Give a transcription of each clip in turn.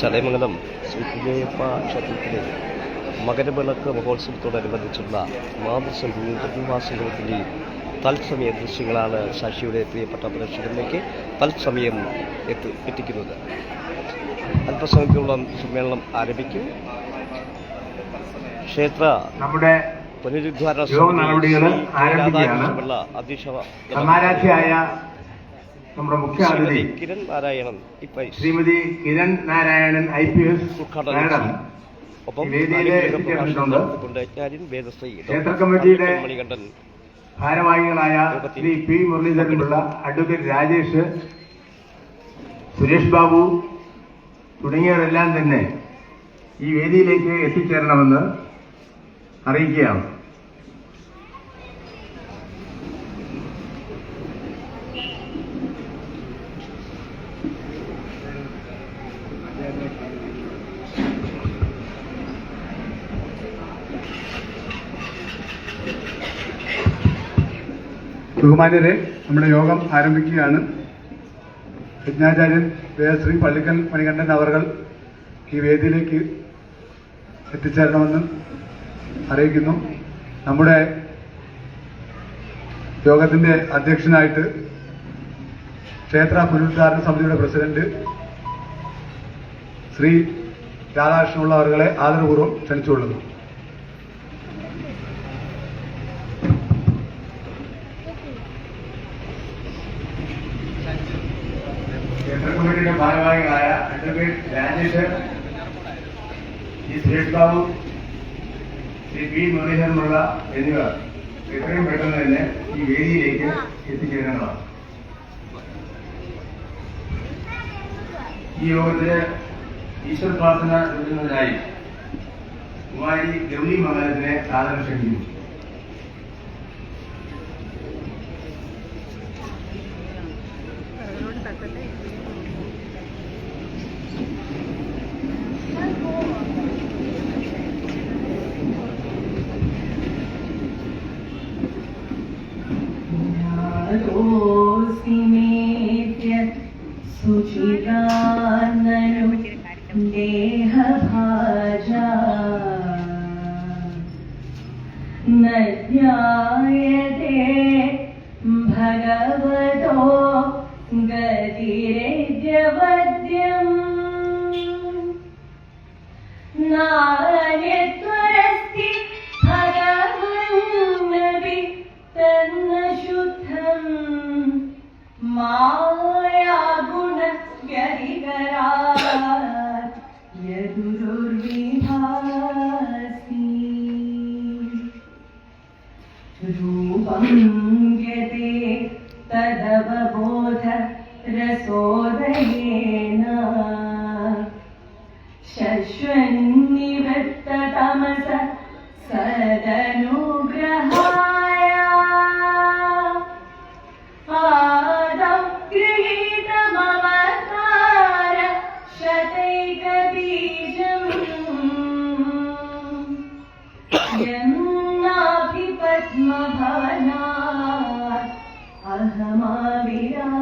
ചടയമംഗലം ശ്രീ കുഞ്ഞയ്യപ്പ ക്ഷേത്രത്തിലെ മകരവിളക്ക് മഹോത്സവത്തോടനുബന്ധിച്ചുള്ള മാതൃസംഘവും പ്രതിഭാ സംഗമത്തിൻ്റെയും തത്സമയ ദൃശ്യങ്ങളാണ് സാക്ഷിയുടെ പ്രിയപ്പെട്ട പ്രേക്ഷകരിലേക്ക് തത്സമയം എത്തിക്കുന്നത്. അല്പസമയത്തോളം സമ്മേളനം ആരംഭിക്കും. ക്ഷേത്ര നമ്മുടെ പുനരുദ്ധാരണ യോഗ നടപടികൾ ആരംഭിക്കുകയാണ്. സമാരാധ്യയായ നമ്മുടെ മുഖ്യ അതിഥി കിരൺ നാരായണൻ ശ്രീമതി കിരൺ നാരായണൻ IPS മാഡം ഒപ്പം ക്ഷേത്ര കമ്മിറ്റിയുടെ ഭാരവാഹികളായ ശ്രീ P മുരളീധരനുള്ള അഡ്വക്കേറ്റ് രാജേഷ്, സുരേഷ് ബാബു തുടങ്ങിയവരെല്ലാം തന്നെ ഈ വേദിയിലേക്ക് എത്തിച്ചേരണമെന്ന് അറിയിക്കുകയാണ്. ബഹുമാന്യരെ, നമ്മുടെ യോഗം ആരംഭിക്കുകയാണ്. യജ്ഞാചാര്യൻ ശ്രീ പള്ളിക്കൽ മണികണ്ഠൻ അവർ ഈ വേദിയിലേക്ക് എത്തിച്ചേരണമെന്ന് അറിയിക്കുന്നു. നമ്മുടെ യോഗത്തിന്റെ അധ്യക്ഷനായിട്ട് ക്ഷേത്ര പുനരുദ്ധാരണ സമിതിയുടെ പ്രസിഡന്റ് ശ്രീ രാധാകൃഷ്ണപിള്ള അവരെ ആദരപൂർവ്വം ക്ഷണിച്ചുകൊള്ളുന്നു. ക്ഷേത്ര കമ്മിറ്റിയുടെ ഭാരവാഹികളായ അഡ്വക്കേറ്റ് രാജേഷ്, ശ്രീ സുരേഷ് ബാബു, ശ്രീ P മുരളീധരനുള്ള എന്നിവർ എത്രയും പെട്ടെന്ന് തന്നെ ഈ വേദിയിലേക്ക് എത്തിച്ചേരേണ്ടതാണ്. ഈ യോഗത്തിന് ഈശ്വര പ്രാർത്ഥന നൽകുന്നതിനായി കുമാരി ഗൗരി മംഗലത്തിനെ സാദരം ക്ഷണിക്കുന്നു. സുചിരാനനം ദേഹഭാജാ നജ്ഞായതേ ഭഗവതോ ഗതിരേദ്യവദ്യം നാന്യത്വരസ്തി ഭഗവന്നവി തന്ന ശുദ്ധം മായാഗുണ വ്യതികരാത് യദുർവിഭാസി രൂപം യതേ തദവബോധ രസോദയേന ശശ്വന്നിവൃത്തതമസ സദനുഗ്രഹായ ആദം ഗൃഹീതമവതാര ശതൈകബീജം യന്നാഭിപദ്മഭവനാത് അഹമാവിരാസം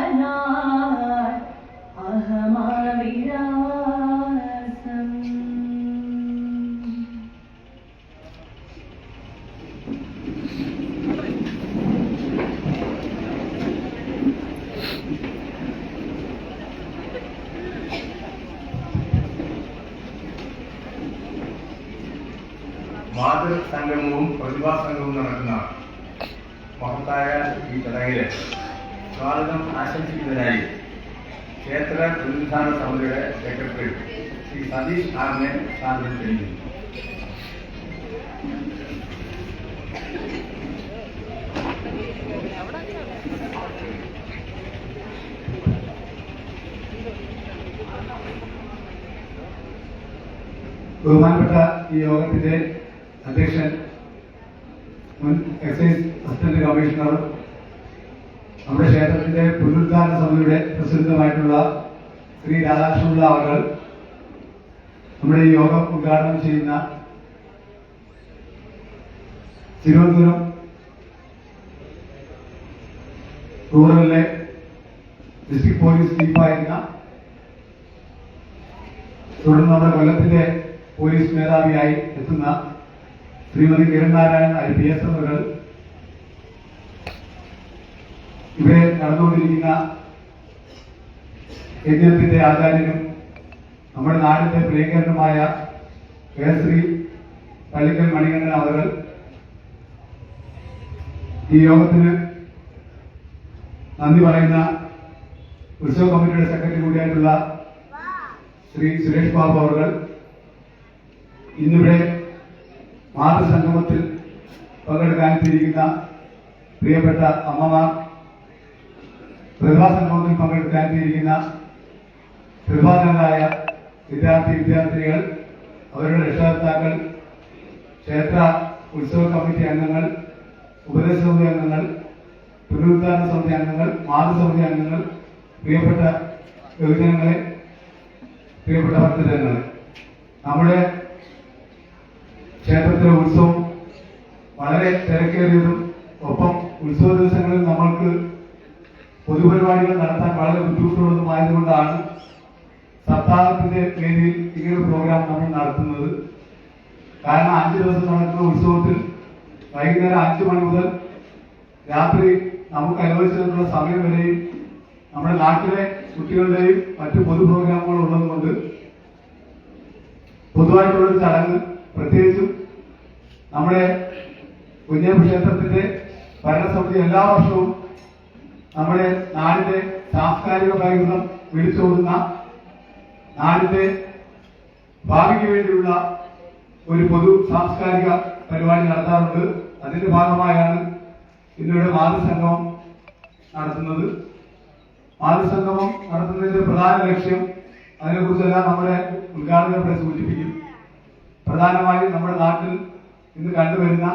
യന്നാഭിപദ്മഭവനാത് അഹമാവിരാസം. മാതൃസംഗമവും പ്രതിഭാ സംഗമവും നടക്കുന്ന മഹത്തായ ഈ ചടങ്ങില് സ്വാഗതം ആശംസിക്കുന്നതിനായി ക്ഷേത്ര പുനരുദ്ധാരണ സമിതിയുടെ സെക്രട്ടറി ശ്രീ സതീഷ് ആറിനെ സാദരം ക്ഷണിക്കുന്നു. ബഹുമാനപ്പെട്ട ഈ യോഗത്തിന്റെ അധ്യക്ഷൻ മുൻ എക്സൈസ് അസിസ്റ്റന്റ് കമ്മീഷണർ, നമ്മുടെ ക്ഷേത്രത്തിന്റെ പുനരുദ്ധാരണ സമിതിയുടെ പ്രസിഡന്റുമായിട്ടുള്ള ശ്രീ രാധാകൃഷ്ണപിള്ള അവർ, നമ്മുടെ ഈ യോഗം ഉദ്ഘാടനം ചെയ്യുന്ന തിരുവനന്തപുരം റൂറലിലെ ഡിസ്ട്രിക്ട് പോലീസ് ചീഫായിരുന്ന, തുടർന്ന് നമ്മുടെ കൊല്ലത്തിന്റെ പോലീസ് മേധാവിയായി എത്തുന്ന ശ്രീമതി കിരൺ നാരായണൻ IPS അവർ ഇവിടെ നടന്നുകൊണ്ടിരിക്കുന്ന യജ്ഞത്തിന്റെ ആചാര്യനും നമ്മുടെ നാടിന്റെ പ്രിയങ്കരനുമായ കേസരി പള്ളിക്കൽ മണികണ്ഠൻ അവർ ഈ യോഗത്തിന് നന്ദി പറയുന്ന ഉത്സവ കമ്മിറ്റിയുടെ സെക്രട്ടറി കൂടിയായിട്ടുള്ള ശ്രീ സുരേഷ് ബാബു അവർ ഇന്നിവിടെ മാതൃസംഗമത്തിൽ പങ്കെടുക്കാനെത്തിയിരിക്കുന്ന പ്രിയപ്പെട്ട അമ്മമാർ, പ്രതിഭാ സംഗമത്തിൽ പങ്കെടുക്കാനെത്തിയിരിക്കുന്ന പ്രതിഭാധനരായ വിദ്യാർത്ഥിനികൾ, അവരുടെ രക്ഷകർത്താക്കൾ, ക്ഷേത്ര ഉത്സവ കമ്മിറ്റി അംഗങ്ങൾ, ഉപദേശ സമിതി അംഗങ്ങൾ, പുനരുദ്ധാരണ സമിതി അംഗങ്ങൾ, മാതൃസമിതി അംഗങ്ങൾ, പ്രിയപ്പെട്ട യുവജനങ്ങളെ, പ്രിയപ്പെട്ട ഭക്തജനങ്ങളെ, നമ്മുടെ ക്ഷേത്രത്തിലെ ഉത്സവം വളരെ തിരക്കേറിയതും ഒപ്പം ഉത്സവ ദിവസങ്ങളിൽ നമ്മൾക്ക് പൊതുപരിപാടികൾ നടത്താൻ വളരെ ബുദ്ധിമുട്ടുള്ളതുമായതുകൊണ്ടാണ് സപ്താഹത്തിന്റെ പേരിൽ ഇങ്ങനൊരു പ്രോഗ്രാം നമ്മൾ നടത്തുന്നത്. കാരണം 5 ദിവസം നടക്കുന്ന ഉത്സവത്തിൽ വൈകുന്നേരം 5 മണി മുതൽ രാത്രി നമുക്ക് അനുവദിച്ചിട്ടുള്ള സമയം വരെയും നമ്മുടെ നാട്ടിലെ കുട്ടികളുടെയും മറ്റു പൊതു പ്രോഗ്രാമുകൾ ഉള്ളതുകൊണ്ട് പൊതുവായിട്ടുള്ളൊരു ചടങ്ങ്, പ്രത്യേകിച്ചും നമ്മുടെ കുഞ്ഞേപ്പ് ക്ഷേത്രത്തിന്റെ ഭരണസമിതി എല്ലാ വർഷവും നമ്മുടെ നാടിന്റെ സാംസ്കാരിക പൈതൃകം വിളിച്ചോതുന്ന, നാടിന്റെ ഭാവിക്ക് വേണ്ടിയുള്ള ഒരു പൊതു സാംസ്കാരിക പരിപാടി നടത്താറുണ്ട്. അതിന്റെ ഭാഗമായാണ് ഇന്നിവിടെ മാതൃസംഗമം നടത്തുന്നത്. മാതൃസംഗമം നടത്തുന്നതിന്റെ പ്രധാന ലക്ഷ്യം, അതിനെക്കുറിച്ചെല്ലാം നമ്മുടെ ഉദ്ഘാടകരെ സൂചിപ്പിക്കും. പ്രധാനമായും നമ്മുടെ നാട്ടിൽ ഇന്ന് കണ്ടുവരുന്ന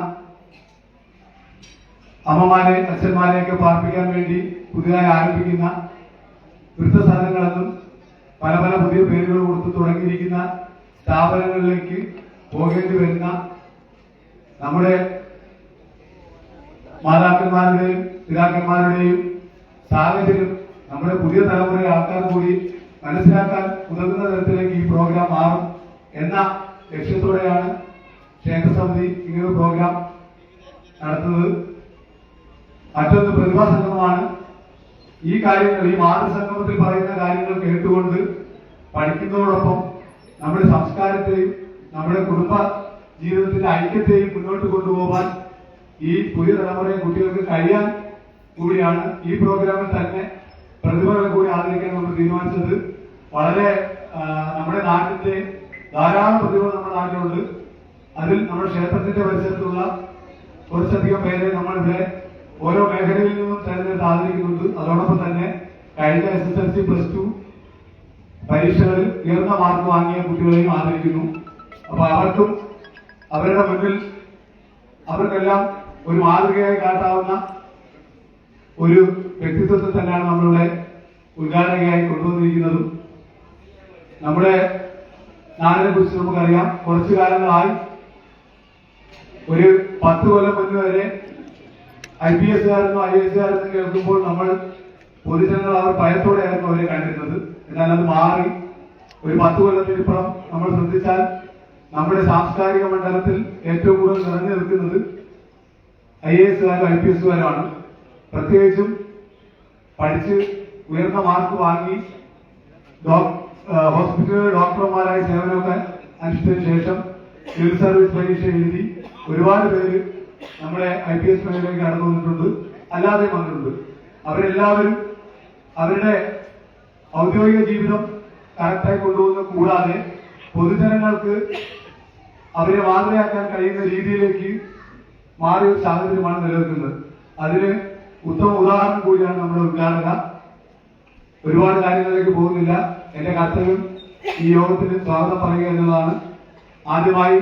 അമ്മമാരെ, അച്ഛന്മാരെയൊക്കെ പാർപ്പിക്കാൻ വേണ്ടി പുതിയതായി ആരംഭിക്കുന്ന വൃദ്ധസദനങ്ങളെന്നും പല പല പുതിയ പേരുകൾ കൊടുത്ത് തുടങ്ങിയിരിക്കുന്ന സ്ഥാപനങ്ങളിലേക്ക് പോകേണ്ടി വരുന്ന നമ്മുടെ മാതാക്കന്മാരുടെയും പിതാക്കന്മാരുടെയും സാഹചര്യം നമ്മുടെ പുതിയ തലമുറ ആൾക്കാർ കൂടി മനസ്സിലാക്കാൻ ഉതകുന്ന തരത്തിലേക്ക് ഈ പ്രോഗ്രാം മാറും എന്ന ലക്ഷ്യത്തോടെയാണ് ക്ഷേത്രസമിതി ഇങ്ങനൊരു പ്രോഗ്രാം നടത്തുന്നത്. മറ്റൊന്ന് പ്രതിഭാ സംഗമമാണ്. ഈ കാര്യങ്ങൾ, ഈ മാതൃസംഗമത്തിൽ പറയുന്ന കാര്യങ്ങൾ കേട്ടുകൊണ്ട് പഠിക്കുന്നതോടൊപ്പം നമ്മുടെ സംസ്കാരത്തെയും നമ്മുടെ കുടുംബ ജീവിതത്തിന്റെ ഐക്യത്തെയും മുന്നോട്ട് കൊണ്ടുപോകാൻ ഈ പുതിയ തലമുറയെ കുട്ടികൾക്ക് കഴിയാൻ കൂടിയാണ് ഈ പ്രോഗ്രാമിൽ തന്നെ പ്രതിഭകളെ കൂടി ആദരിക്കാൻ നമ്മൾ തീരുമാനിച്ചത്. വളരെ നമ്മുടെ നാട്ടിന്റെ ധാരാളം പ്രതിഭകൾ നമ്മുടെ നാട്ടിലുണ്ട്. അതിൽ നമ്മുടെ ക്ഷേത്രത്തിന്റെ പരിസരത്തുള്ള കുറച്ചധികം പേരെ നമ്മളിവിടെ ഓരോ മേഖലയിൽ നിന്നും തെരഞ്ഞെടുത്ത് ആദരിക്കുന്നുണ്ട്. അതോടൊപ്പം തന്നെ കഴിഞ്ഞ SSLC +2 പരീക്ഷകളിൽ ഉയർന്ന മാർക്ക് വാങ്ങിയ കുട്ടികളെയും ആദരിക്കുന്നു. അപ്പൊ അവർക്കും അവരുടെ മുന്നിൽ അവർക്കെല്ലാം ഒരു മാതൃകയായി കാട്ടാവുന്ന ഒരു വ്യക്തിത്വത്തെ തന്നെയാണ് നമ്മളിവിടെ ഉദ്ഘാടകയായി കൊണ്ടുവന്നിരിക്കുന്നതും. നമ്മുടെ നാടിനെ കുറിച്ച് നമുക്കറിയാം. കുറച്ചു കാലങ്ങളായി, ഒരു 10 കൊല്ലം മുന്നേ വരെ IPSകാരെന്നോ IASകാരെന്നോ കേൾക്കുമ്പോൾ നമ്മൾ പൊതുജനങ്ങൾ അവർ ഭയത്തോടെയായിരുന്നു അവരെ കണ്ടിരുന്നത്. എന്നാൽ അത് മാറി. ഒരു 10 കൊല്ലത്തിനിപ്പുറം നമ്മൾ ശ്രദ്ധിച്ചാൽ നമ്മുടെ സാംസ്കാരിക മണ്ഡലത്തിൽ ഏറ്റവും കൂടുതൽ നിറഞ്ഞു നിൽക്കുന്നത് IASകാരും IPSകാരുമാണ്. പ്രത്യേകിച്ചും പഠിച്ച് ഉയർന്ന മാർക്ക് വാങ്ങി ഹോസ്പിറ്റലിലെ ഡോക്ടർമാരായി സേവനമൊക്കെ അനുഷ്ഠിച്ചതിനു ശേഷം സിവിൽ സർവീസ് പരീക്ഷ എഴുതി ഒരുപാട് പേര് നമ്മുടെ IPS മേഖലയിലേക്ക് കടന്നു വന്നിട്ടുണ്ട്, അല്ലാതെ വന്നിട്ടുണ്ട്. അവരെല്ലാവരും അവരുടെ ഔദ്യോഗിക ജീവിതം കറക്റ്റായി കൊണ്ടുപോകുന്ന കൂടാതെ പൊതുജനങ്ങൾക്ക് അവരെ മാതൃകയാക്കാൻ കഴിയുന്ന രീതിയിലേക്ക് മാറിയ ഒരു സാഹചര്യമാണ് നിലനിൽക്കുന്നത്. അതിന് ഉത്തമ ഉദാഹരണം കൂടിയാണ് നമ്മുടെ ഉദ്ഘാടക. ഒരുപാട് കാര്യങ്ങളിലേക്ക് പോകുന്നില്ല. എന്റെ കർത്തവ്യം ഈ യോഗത്തിന് സ്വാഗതം പറയുക എന്നതാണ്. ആദ്യമായി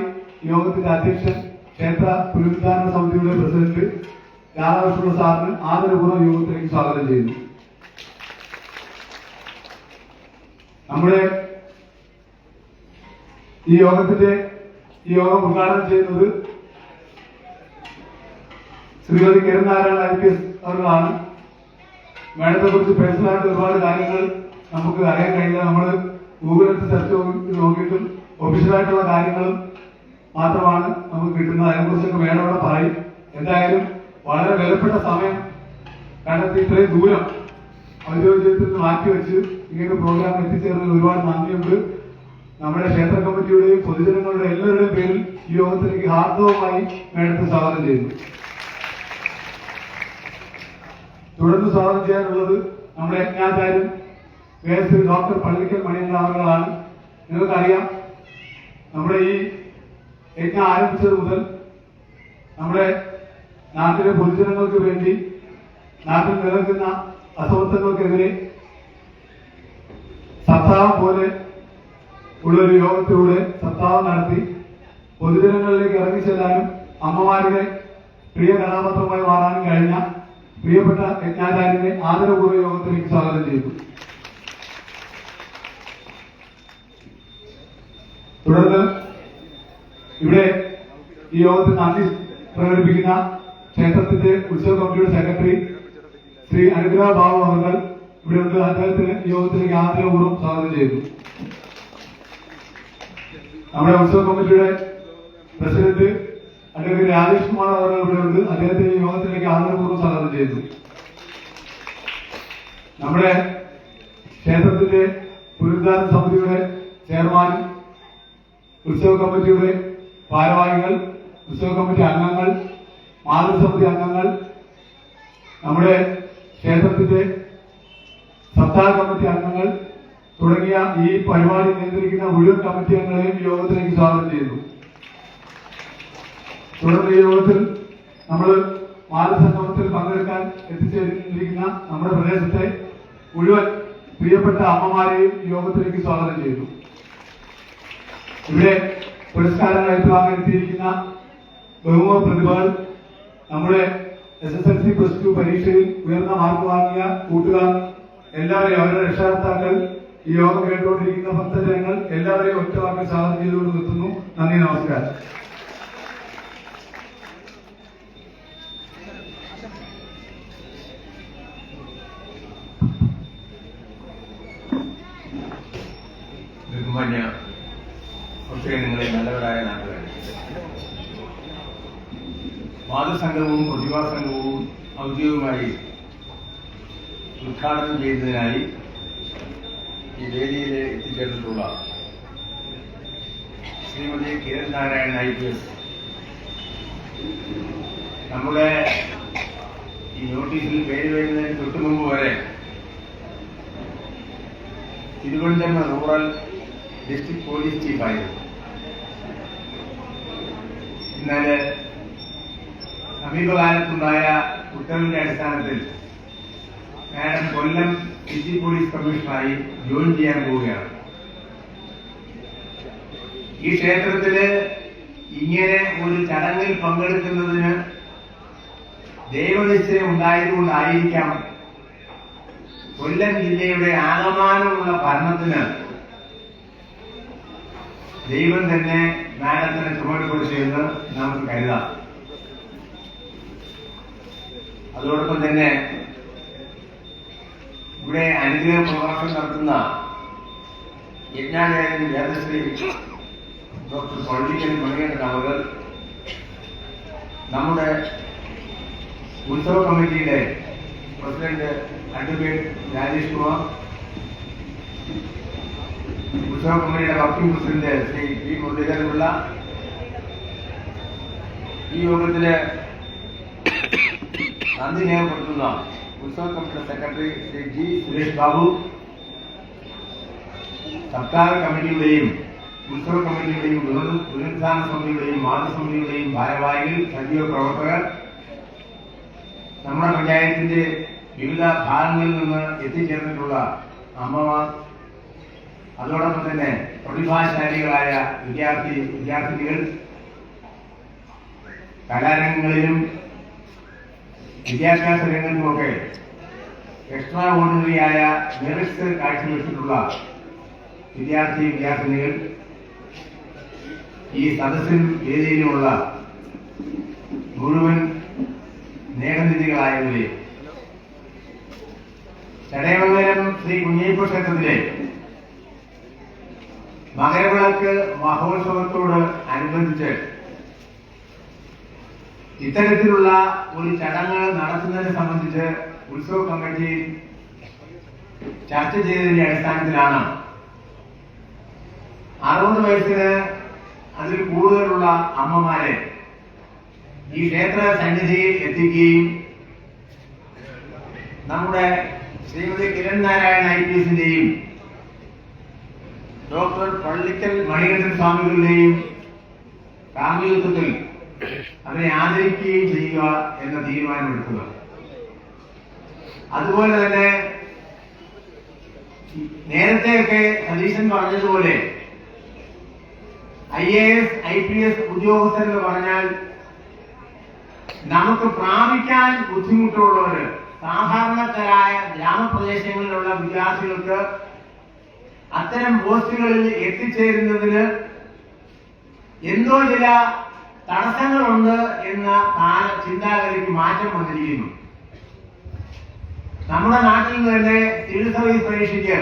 യോഗത്തിന്റെ അധ്യക്ഷൻ, ക്ഷേത്ര പുനരുദ്ധാരണ സമിതിയുടെ പ്രസിഡന്റ് രാധാകൃഷ്ണ സാറിന് ആദരപൂർവ്വം യോഗത്തിലേക്ക് സ്വാഗതം ചെയ്യുന്നു. നമ്മുടെ ഈ യോഗം ഉദ്ഘാടനം ചെയ്യുന്നത് ശ്രീമതി കിരൺ നാരായണൻ IPS അവരാണ്. മേഡത്തെ കുറിച്ച് പേഴ്സണലായിട്ട് ഒരുപാട് കാര്യങ്ങൾ നമുക്ക് അറിയാൻ കഴിയില്ല. നമ്മൾ ഗൂഗിളിൽ സെർച്ച് നോക്കിയിട്ടും ഒഫീഷ്യലായിട്ടുള്ള കാര്യങ്ങളും മാത്രമാണ് നമുക്ക് കിട്ടുന്നത്. അതിനെക്കുറിച്ചൊക്കെ മേഡം അവിടെ പറയും. എന്തായാലും വളരെ വിലപ്പെട്ട സമയം കണ്ടെത്തി ഇത്രയും ദൂരം ഔദ്യോഗിക ജീവിതത്തിൽ നിന്ന് മാറ്റിവെച്ച് ഇങ്ങനെ പ്രോഗ്രാം എത്തിച്ചേർന്നതിൽ ഒരുപാട് നന്ദിയുണ്ട്. നമ്മുടെ ക്ഷേത്ര കമ്മിറ്റിയുടെയും പൊതുജനങ്ങളുടെ എല്ലാവരുടെയും പേരിൽ ഈ യോഗത്തിലേക്ക് ഹാർദവമായി മേഡത്തെ സ്വാഗതം ചെയ്യുന്നു. തുടർന്ന് സ്വാഗതം ചെയ്യാനുള്ളത് നമ്മുടെ യജ്ഞാചാര്യൻ ശ്രീ ഡോക്ടർ പള്ളിക്കൽ മണിയൻ അവர்களാണ്. നിങ്ങൾക്കറിയാം, നമ്മുടെ ഈ യജ്ഞം ആരംഭിച്ചത് മുതൽ നമ്മുടെ നാട്ടിലെ പൊതുജനങ്ങൾക്ക് വേണ്ടി നാട്ടിൽ നിലനിൽക്കുന്ന അസമത്വങ്ങൾക്കെതിരെ സപ്താഹം പോലെ ഉള്ളൊരു യോഗത്തിലൂടെ സപ്താഹം നടത്തി പൊതുജനങ്ങളിലേക്ക് ഇറങ്ങിച്ചെല്ലാനും അമ്മമാരുടെ പ്രിയ കഥാപാത്രമായി മാറാനും കഴിഞ്ഞ പ്രിയപ്പെട്ട യജ്ഞാചാര്യനെ ആദരപൂർവ്വ യോഗത്തിലേക്ക് സ്വാഗതം ചെയ്തു. തുടർന്ന് ഇവിടെ ഈ യോഗത്തിൽ നന്ദി പ്രകടിപ്പിക്കുന്ന ക്ഷേത്രത്തിന്റെ ഉത്സവ കമ്മിറ്റിയുടെ സെക്രട്ടറി ശ്രീ അനുഗ്രഹ ബാബു അവർ ഇവിടെ ഉണ്ട്. അദ്ദേഹത്തിന് ഈ യോഗത്തിലേക്ക് ആദരപൂർവ്വം സ്വാഗതം ചെയ്തു. നമ്മുടെ ഉത്സവ കമ്മിറ്റിയുടെ പ്രസിഡന്റ് അഡ്വക്കേറ്റ് രാജേഷ് കുമാർ അവർ ഇവിടെ ഉണ്ട്. അദ്ദേഹത്തെ ഈ യോഗത്തിലേക്ക് ആദരപൂർവ്വം സ്വാഗതം ചെയ്തു. നമ്മുടെ ക്ഷേത്രത്തിന്റെ പുനരുദ്ധാരണ സമിതിയുടെ ചെയർമാനും ഉത്സവ കമ്മിറ്റിയുടെ ഭാരവാഹികൾ, ഉത്സവ കമ്മിറ്റി അംഗങ്ങൾ, മാതൃസമിതി അംഗങ്ങൾ, നമ്മുടെ ക്ഷേത്രത്തിന്റെ സപ്താഹ കമ്മിറ്റി അംഗങ്ങൾ തുടങ്ങിയ ഈ പരിപാടി നിയന്ത്രിക്കുന്ന മുഴുവൻ കമ്മിറ്റി അംഗങ്ങളെയും യോഗത്തിലേക്ക് സ്വാഗതം ചെയ്യുന്നു. തുടർന്ന് ഈ യോഗത്തിൽ നമ്മൾ മാതൃസംഗമത്തിൽ പങ്കെടുക്കാൻ എത്തിച്ചേർന്നിരിക്കുന്ന നമ്മുടെ പ്രദേശത്തെ മുഴുവൻ പ്രിയപ്പെട്ട അമ്മമാരെയും യോഗത്തിലേക്ക് സ്വാഗതം ചെയ്യുന്നു. ഇവിടെ പുരസ്കാരങ്ങൾ ഏറ്റുവാങ്ങാൻ എത്തിയിരിക്കുന്ന ബഹുമുഖ പ്രതിഭകൾ, നമ്മുടെ SSLC +2 പരീക്ഷയിൽ ഉയർന്ന മാർക്ക് വാങ്ങിയ കൂട്ടുകാർ എല്ലാവരെയും, അവരുടെ രക്ഷകർത്താക്കൾ, ഈ യോഗം കേട്ടുകൊണ്ടിരിക്കുന്ന ഭക്തജനങ്ങൾ എല്ലാവരെയും ഒറ്റവാക്കിൽ സ്വാഗതം ചെയ്തുകൊണ്ട് നിർത്തുന്നു. നന്ദി, നമസ്കാരം. ബഹുമാന്യ ഒത്തിരിങ്ങളെ നല്ലവരായ നാട്ടുകാർ, മാതൃസംഘവും പ്രതിഭാസംഘവും ഔദ്യോഗികമായി ഉദ്ഘാടനം ചെയ്യുന്നതിനായി ഈ വേദിയിൽ എത്തിച്ചേർന്നിട്ടുള്ള ശ്രീമതി കിരൺ നാരായണൻ IPS, നമ്മുടെ ഈ നോട്ടീസിൽ പേര് വരുന്നതിന് തൊട്ടു മുമ്പ് വരെ തിരുവനന്തപുരം റൂറൽ ഡിസ്ട്രിക്ട് പോലീസ് ചീഫായിരുന്നു. എന്നാൽ സമീപകാലത്തുണ്ടായ ഉത്തരവിന്റെ അടിസ്ഥാനത്തിൽ മാഡം കൊല്ലം സിറ്റി പോലീസ് കമ്മീഷണറായി ജോയിൻ ചെയ്യാൻ പോവുകയാണ്. ഈ ക്ഷേത്രത്തില് ഇങ്ങനെ ഒരു ചടങ്ങിൽ പങ്കെടുക്കുന്നതിന് ദൈവനിശ്ചയം ഉണ്ടായതുകൊണ്ടായിരിക്കാം കൊല്ലം ജില്ലയുടെ ആകമാനമുള്ള ഭരണത്തിന് ദൈവം തന്നെ മാഡത്തിന് ചുമതലപ്പെടുത്തിയെന്ന് നമുക്ക് കരുതാം. അതോടൊപ്പം തന്നെ ഇവിടെ അനുഗ്രഹ പ്രഭാഷണം നടത്തുന്ന യജ്ഞാചാര്യൻ വേദശ്രീ ഡോക്ടർ പള്ളിക്കൽ മണിയൻ അവർ നമ്മുടെ ഉത്സവ കമ്മിറ്റിയുടെ പ്രസിഡന്റ് അഡ്വക്കേറ്റ് രാജേഷ് കുമാർ, ഉത്സവ കമ്മിറ്റിയുടെ working president Shri P Muraleedharan Pillai, ഈ യോഗത്തില് നന്ദി രേഖപ്പെടുത്തുന്ന ഉത്സവ കമ്മിറ്റിയുടെ സെക്രട്ടറി ശ്രീ ജി സുരേഷ് ബാബു, സപ്താഹ കമ്മിറ്റിയുടെയും ഉത്സവ കമ്മിറ്റിയുടെയും പുനരുദ്ധാരണ സമിതിയുടെയും മാതൃസമിതിയുടെയും ഭാരവാഹികൾ, സജീവ പ്രവർത്തകർ, നമ്മുടെ പഞ്ചായത്തിന്റെ വിവിധ ഭാഗങ്ങളിൽ നിന്ന് എത്തിച്ചേർന്നിട്ടുള്ള അമ്മമാർ, അതോടൊപ്പം തന്നെ പ്രതിഭാശാലികളായ വിദ്യാർത്ഥിനികൾ, കലാരംഗങ്ങളിലും വിദ്യാഭ്യാസ രംഗത്തുമൊക്കെ എക്സ്ട്രാ ഓർഡിനറിയായ മെറിറ്റ്സ് കാഴ്ചവെച്ചിട്ടുള്ള വിദ്യാർത്ഥിനികൾ, ഈ സദസ്സിലും വേദിയിലുമുള്ള മുഴുവൻ നേതൃനിധികളായവരെ ചടയമംഗലം ശ്രീ കുഞ്ഞയ്യപ്പ ക്ഷേത്രത്തിലെ മകരവിളക്ക് മഹോത്സവത്തോട് അനുബന്ധിച്ച് ഇത്തരത്തിലുള്ള ഒരു ചടങ്ങ് നടത്തുന്നതിനെ സംബന്ധിച്ച് ഉത്സവ കമ്മിറ്റി ചർച്ച ചെയ്തതിന്റെ അടിസ്ഥാനത്തിലാണ് 60 വയസ്സിന് അതിൽ കൂടുതലുള്ള അമ്മമാരെ ഈ ക്ഷേത്ര സന്നിധിയിൽ എത്തിക്കുകയും നമ്മുടെ ശ്രീമതി കിരൺ നാരായണ IPSന്റെയും ഡോക്ടർ പള്ളിക്കൽ മണികണ്ഠൻ സ്വാമികളുടെയും കാർമ്മികത്വത്തിൽ അവരെ ആദരിക്കുകയും ചെയ്യുക എന്ന തീരുമാനമെടുക്കുക. അതുപോലെ തന്നെ നേരത്തെയൊക്കെ സതീശൻ പറഞ്ഞതുപോലെ IAS IPS ഉദ്യോഗസ്ഥരെന്ന് പറഞ്ഞാൽ നമുക്ക് പ്രാപിക്കാൻ ബുദ്ധിമുട്ടുള്ളവര്, സാധാരണക്കാരായ ഗ്രാമപ്രദേശങ്ങളിലുള്ള വിദ്യാർത്ഥികൾക്ക് അത്തരം പോസ്റ്റുകളിൽ എത്തിച്ചേരുന്നതിന് എന്തോ ചില തടസ്സങ്ങളുണ്ട് എന്ന ചിന്താഗതിക്ക് മാറ്റം വന്നിരിക്കുന്നു. നമ്മുടെ നാട്ടിൽ നിന്ന് തന്നെ സിവിൽ സർവീസ് പരീക്ഷയ്ക്ക്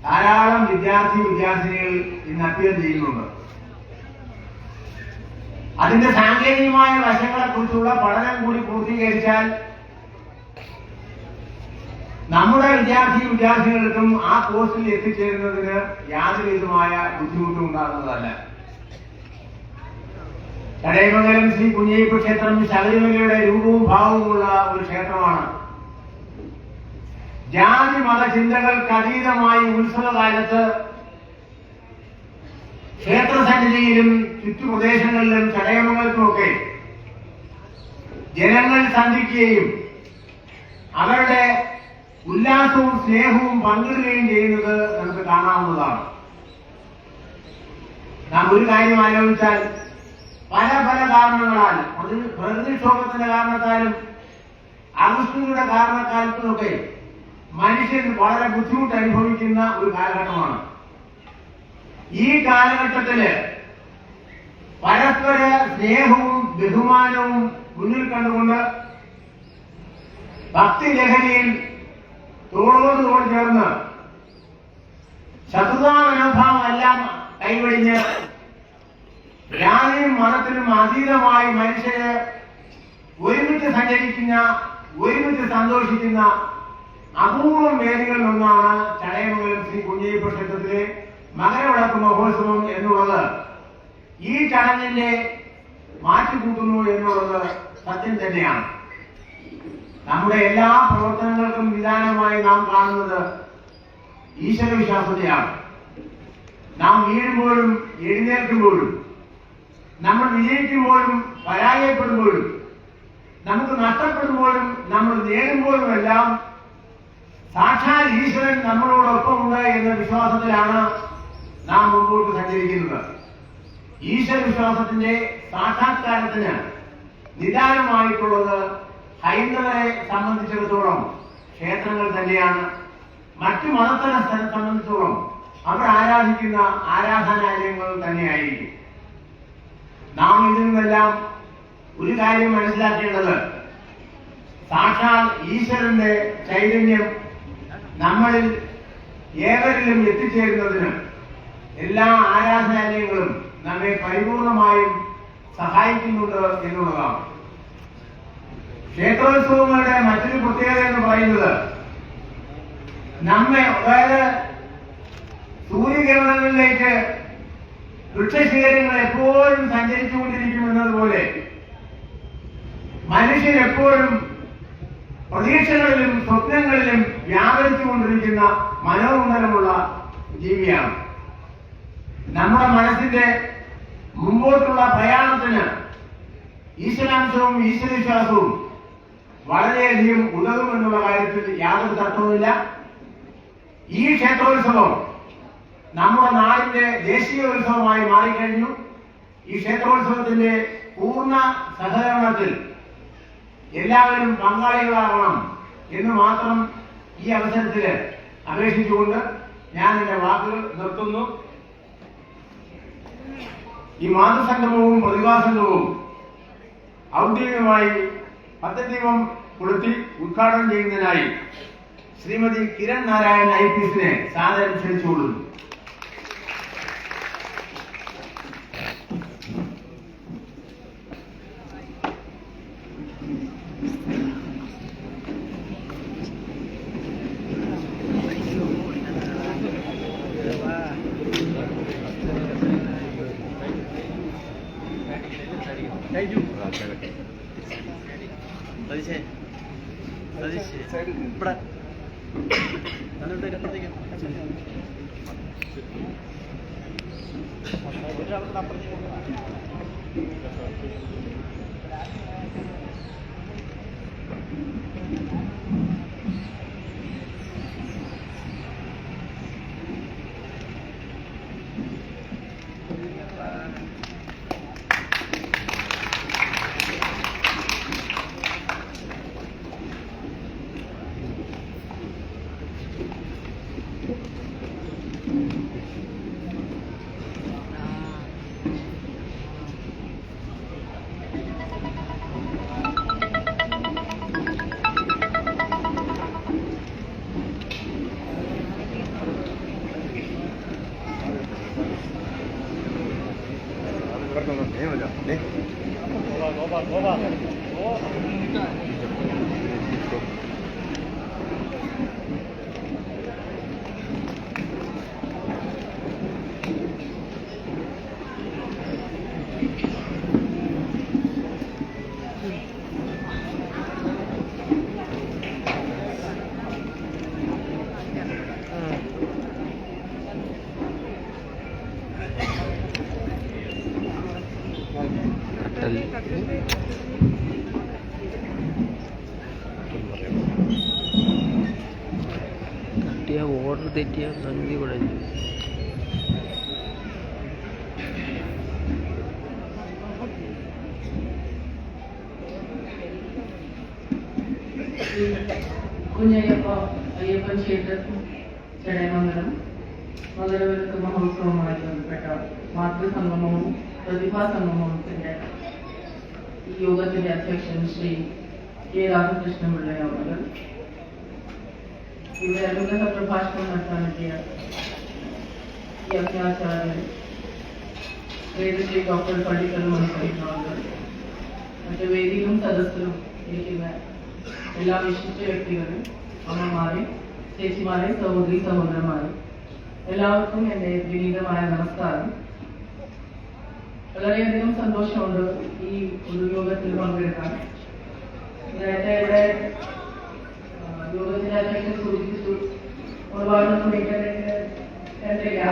ധാരാളം വിദ്യാർത്ഥിനികൾ ഇന്ന് അപ്പിയർ ചെയ്യുന്നുണ്ട്. അതിന്റെ സാങ്കേതികമായ വശങ്ങളെ കുറിച്ചുള്ള പഠനം കൂടി പൂർത്തീകരിച്ചാൽ നമ്മുടെ വിദ്യാർത്ഥികൾക്കും ആ പോസ്റ്റിൽ എത്തിച്ചേരുന്നതിന് യാതൊരു വിധമായ ബുദ്ധിമുട്ടും ഉണ്ടാകുന്നതല്ല. ചടയമംഗലം ശ്രീ കുഞ്ഞയ്യപ്പ ക്ഷേത്രം ശബരിമലയുടെ രൂപവും ഭാവവുമുള്ള ഒരു ക്ഷേത്രമാണ്. ജാതി മത ചിന്തകൾക്ക് അതീതമായി ഉത്സവകാലത്ത് ക്ഷേത്രസന്നിധിയിലും ചുറ്റുപ്രദേശങ്ങളിലും ചടയമംഗലത്തുമൊക്കെ ജനങ്ങൾ സന്ധിക്കുകയും അവരുടെ ഉല്ലാസവും സ്നേഹവും പങ്കിടുകയും ചെയ്യുന്നത് നമുക്ക് കാണാവുന്നതാണ്. നാം ഒരു കാര്യം ആലോചിച്ചാൽ പല കാരണങ്ങളാൽ, പ്രകൃതിക്ഷോഭത്തിന്റെ കാരണത്താലും അഗസ്ത്യയുടെ കാരണക്കാലത്തുമൊക്കെ മനുഷ്യൻ വളരെ ബുദ്ധിമുട്ട് അനുഭവിക്കുന്ന ഒരു കാലഘട്ടമാണ്. ഈ കാലഘട്ടത്തില് പരസ്പര സ്നേഹവും ബഹുമാനവും മുന്നിൽ കണ്ടുകൊണ്ട് ഭക്തിലഹരിയിൽ തോളോട് തോൾ ചേർന്ന് ശത്രുതാ മനോഭാവമെല്ലാം കൈവഴിഞ്ഞ് ജാതിയും മതത്തിനും അതീതമായി മനുഷ്യരെ ഒരുമിച്ച് സഞ്ചരിക്കുന്ന, ഒരുമിച്ച് സന്തോഷിക്കുന്ന അപൂർവം വേദികളിലൊന്നാണ് ചടയമംഗലം ശ്രീ കുഞ്ഞയ്യപ്പ ക്ഷേത്രത്തിലെ മകരവിളക്ക് മഹോത്സവം എന്നുള്ളത്. ഈ ചടങ്ങിന്റെ മാറ്റിക്കൂട്ടുന്നു എന്നുള്ളത് സത്യം തന്നെയാണ്. നമ്മുടെ എല്ലാ പ്രവർത്തനങ്ങൾക്കും വിധാനമായി നാം കാണുന്നത് ഈശ്വരവിശ്വാസത്തെയാണ്. നാം വീഴുമ്പോഴും എഴുന്നേൽക്കുമ്പോഴും, നമ്മൾ വിജയിക്കുമ്പോഴും പരാജയപ്പെടുമ്പോഴും, നമുക്ക് നഷ്ടപ്പെടുമ്പോഴും നമ്മൾ നേടുമ്പോഴുമെല്ലാം സാക്ഷാൽ ഈശ്വരൻ നമ്മളോടൊപ്പമുണ്ട് എന്ന വിശ്വാസത്തിലാണ് നാം മുമ്പോട്ട് സഞ്ചരിക്കുന്നത്. ഈശ്വര വിശ്വാസത്തിന്റെ സാക്ഷാത്കാരത്തിന് നിദാനമായിട്ടുള്ളത് ഹൈന്ദവരെ സംബന്ധിച്ചിടത്തോളം ക്ഷേത്രങ്ങൾ തന്നെയാണ്. മറ്റു മതസ്ഥരെ സംബന്ധിച്ചിടത്തോളം അവർ ആരാധിക്കുന്ന ആരാധനാലയങ്ങൾ തന്നെയായിരിക്കും. നാം ഇതിൽ നിന്നെല്ലാം ഒരു കാര്യം മനസ്സിലാക്കേണ്ടത്, സാക്ഷാൽ ഈശ്വരന്റെ ചൈതന്യം നമ്മളിൽ ഏവരിലും എത്തിച്ചേരുന്നതിന് എല്ലാ ആരാധനാലയങ്ങളും നമ്മെ പരിപൂർണമായും സഹായിക്കുന്നുണ്ട് എന്നുള്ളതാണ്. ക്ഷേത്രോത്സവങ്ങളുടെ മറ്റൊരു പ്രത്യേകത എന്ന് പറയുന്നത്, നമ്മെ, അതായത് സൂര്യകിരണങ്ങളിലേക്ക് വൃക്ഷശിഖരങ്ങൾ എപ്പോഴും സഞ്ചരിച്ചുകൊണ്ടിരിക്കുമെന്നതുപോലെ മനുഷ്യരെപ്പോഴും പ്രതീക്ഷകളിലും സ്വപ്നങ്ങളിലും വ്യാപരിച്ചുകൊണ്ടിരിക്കുന്ന മനോമണ്ഡലമുള്ള ജീവിയാണ്. നമ്മുടെ മനസ്സിന്റെ മുമ്പോട്ടുള്ള പ്രയാണത്തിന് ഈശ്വരാംശവും ഈശ്വരവിശ്വാസവും വളരെയധികം ഉതകുമെന്നുള്ള കാര്യത്തിൽ യാതൊരു തർക്കവുമില്ല. ഈ ക്ഷേത്രോത്സവം നമ്മുടെ നാടിന്റെ ദേശീയ ഉത്സവമായി മാറിക്കഴിഞ്ഞു. ഈ ക്ഷേത്രോത്സവത്തിന്റെ പൂർണ്ണ സഹകരണത്തിൽ എല്ലാവരും പങ്കാളികളാകണം എന്ന് മാത്രം ഈ അവസരത്തിൽ അപേക്ഷിച്ചുകൊണ്ട് ഞാൻ എന്റെ വാക്കുകൾ നിർത്തുന്നു. ഈ മാതൃസംഗമവും പ്രതിഭാസംഗമവും ഔദ്യോഗികമായി പദ്ധതിദീപം കൊളുത്തി ഉദ്ഘാടനം ചെയ്യുന്നതിനായി ശ്രീമതി കിരൺ നാരായൺ IPS സാദരം ക്ഷണിച്ചുകൊള്ളുന്നു. ഓർഡർ തെറ്റിയ സംഗതി കുഴഞ്ഞു. കുഞ്ഞയ്യപ്പ അയ്യപ്പൻ ക്ഷേത്രം ചടയമംഗലം മകരവിളക്ക് മഹോത്സവവുമായി ബന്ധപ്പെട്ട മാതൃസംഗമവും പ്രതിഭാ സംഗമത്തിന്റെ ഈ യോഗത്തിന്റെ അധ്യക്ഷൻ ശ്രീ കെ രാധാകൃഷ്ണപിള്ള അവർ, ഇവിടെ അനുഗ്രഹ പ്രഭാഷണം നടത്താനെത്തിയ യജ്ഞാചാര്യൻ ശ്രീ ഡോക്ടർ പള്ളിക്കൽ മണിക്കഴിഞ്ഞവർ, മറ്റു വേദിയിലും സദസ്സിലും ഇരിക്കുന്ന എല്ലാ വിശിഷ്ട വ്യക്തികളും, അമ്മമാരെ, ചേച്ചിമാരെ, സഹോദരി സഹോദരന്മാരെ, എല്ലാവർക്കും എൻ്റെ വിനീതമായ നമസ്കാരം. വളരെയധികം സന്തോഷമുണ്ട് ഈ പൊതുയോഗത്തിൽ പങ്കെടുക്കാൻ. നേരത്തെ ഇവിടെ യോഗത്തിന്റെ അധ്യക്ഷൻ സൂചിപ്പിച്ചു, ഒരുപാടൊന്നും കണ്ടില്ല.